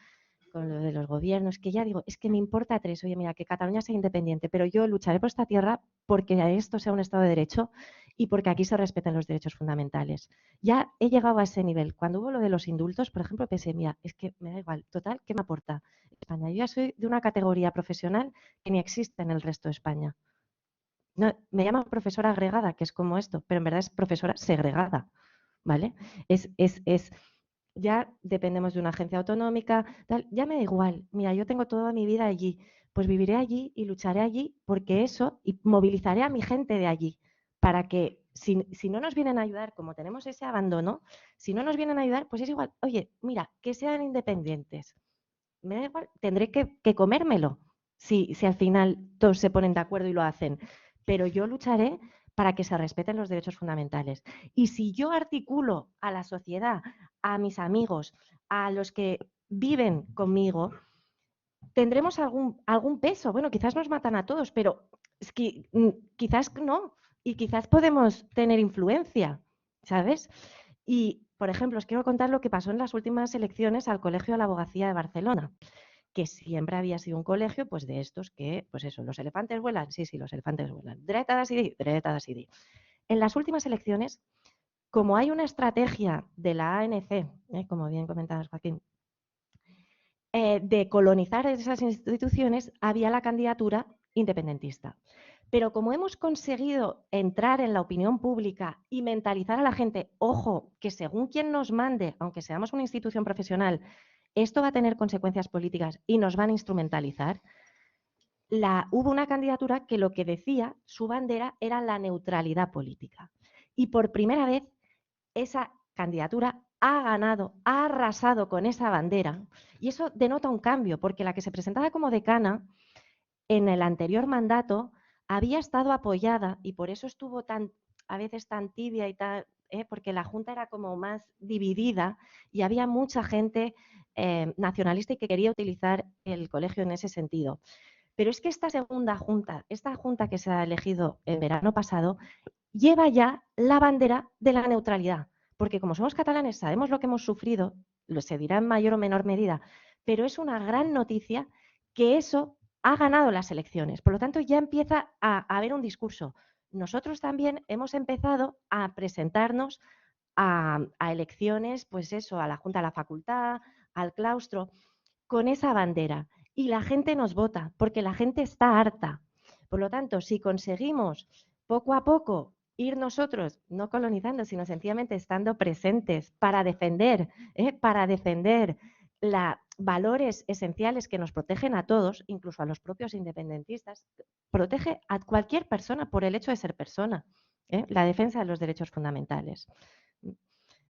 con lo de los gobiernos, que ya digo, es que me importa tres, oye, mira, que Cataluña sea independiente, pero yo lucharé por esta tierra porque esto sea un Estado de Derecho y porque aquí se respeten los derechos fundamentales. Ya he llegado a ese nivel. Cuando hubo lo de los indultos, por ejemplo, pensé, mira, es que me da igual, total, ¿qué me aporta España? Yo ya soy de una categoría profesional que ni existe en el resto de España. No, me llaman profesora agregada, que es como esto, pero en verdad es profesora segregada, ¿vale? Ya dependemos de una agencia autonómica, tal, ya me da igual. Mira, yo tengo toda mi vida allí, pues viviré allí y lucharé allí porque eso, y movilizaré a mi gente de allí para que si no nos vienen a ayudar, como tenemos ese abandono, si no nos vienen a ayudar, pues es igual, oye, mira, que sean independientes. Me da igual, tendré que comérmelo, si al final todos se ponen de acuerdo y lo hacen, pero yo lucharé para que se respeten los derechos fundamentales. Y si yo articulo a la sociedad, a mis amigos, a los que viven conmigo, tendremos algún peso. Bueno, quizás nos matan a todos, pero es que, quizás no. Y quizás podemos tener influencia, ¿sabes? Y, por ejemplo, os quiero contar lo que pasó en las últimas elecciones al Colegio de la Abogacía de Barcelona, que siempre había sido un colegio pues de estos que, pues eso, los elefantes vuelan, sí, los elefantes vuelan, dreta decidí. En las últimas elecciones, como hay una estrategia de la ANC, como bien comentabas, Joaquín, de colonizar esas instituciones, había la candidatura independentista. Pero como hemos conseguido entrar en la opinión pública y mentalizar a la gente, ojo, que según quien nos mande, aunque seamos una institución profesional, esto va a tener consecuencias políticas y nos van a instrumentalizar, hubo una candidatura que lo que decía, su bandera, era la neutralidad política. Y por primera vez, esa candidatura ha ganado, ha arrasado con esa bandera. Y eso denota un cambio, porque la que se presentaba como decana en el anterior mandato había estado apoyada y por eso estuvo a veces tan tibia y tan, porque la Junta era como más dividida y había mucha gente nacionalista y que quería utilizar el colegio en ese sentido. Pero es que esta segunda Junta, esta Junta que se ha elegido el verano pasado, lleva ya la bandera de la neutralidad. Porque como somos catalanes, sabemos lo que hemos sufrido, se dirá en mayor o menor medida, pero es una gran noticia que eso ha ganado las elecciones. Por lo tanto, ya empieza a haber un discurso. Nosotros también hemos empezado a presentarnos a elecciones, pues eso, a la Junta de la Facultad, al claustro, con esa bandera. Y la gente nos vota, porque la gente está harta. Por lo tanto, si conseguimos poco a poco ir nosotros, no colonizando, sino sencillamente estando presentes para defender valores esenciales que nos protegen a todos, incluso a los propios independentistas, protege a cualquier persona por el hecho de ser persona, la defensa de los derechos fundamentales.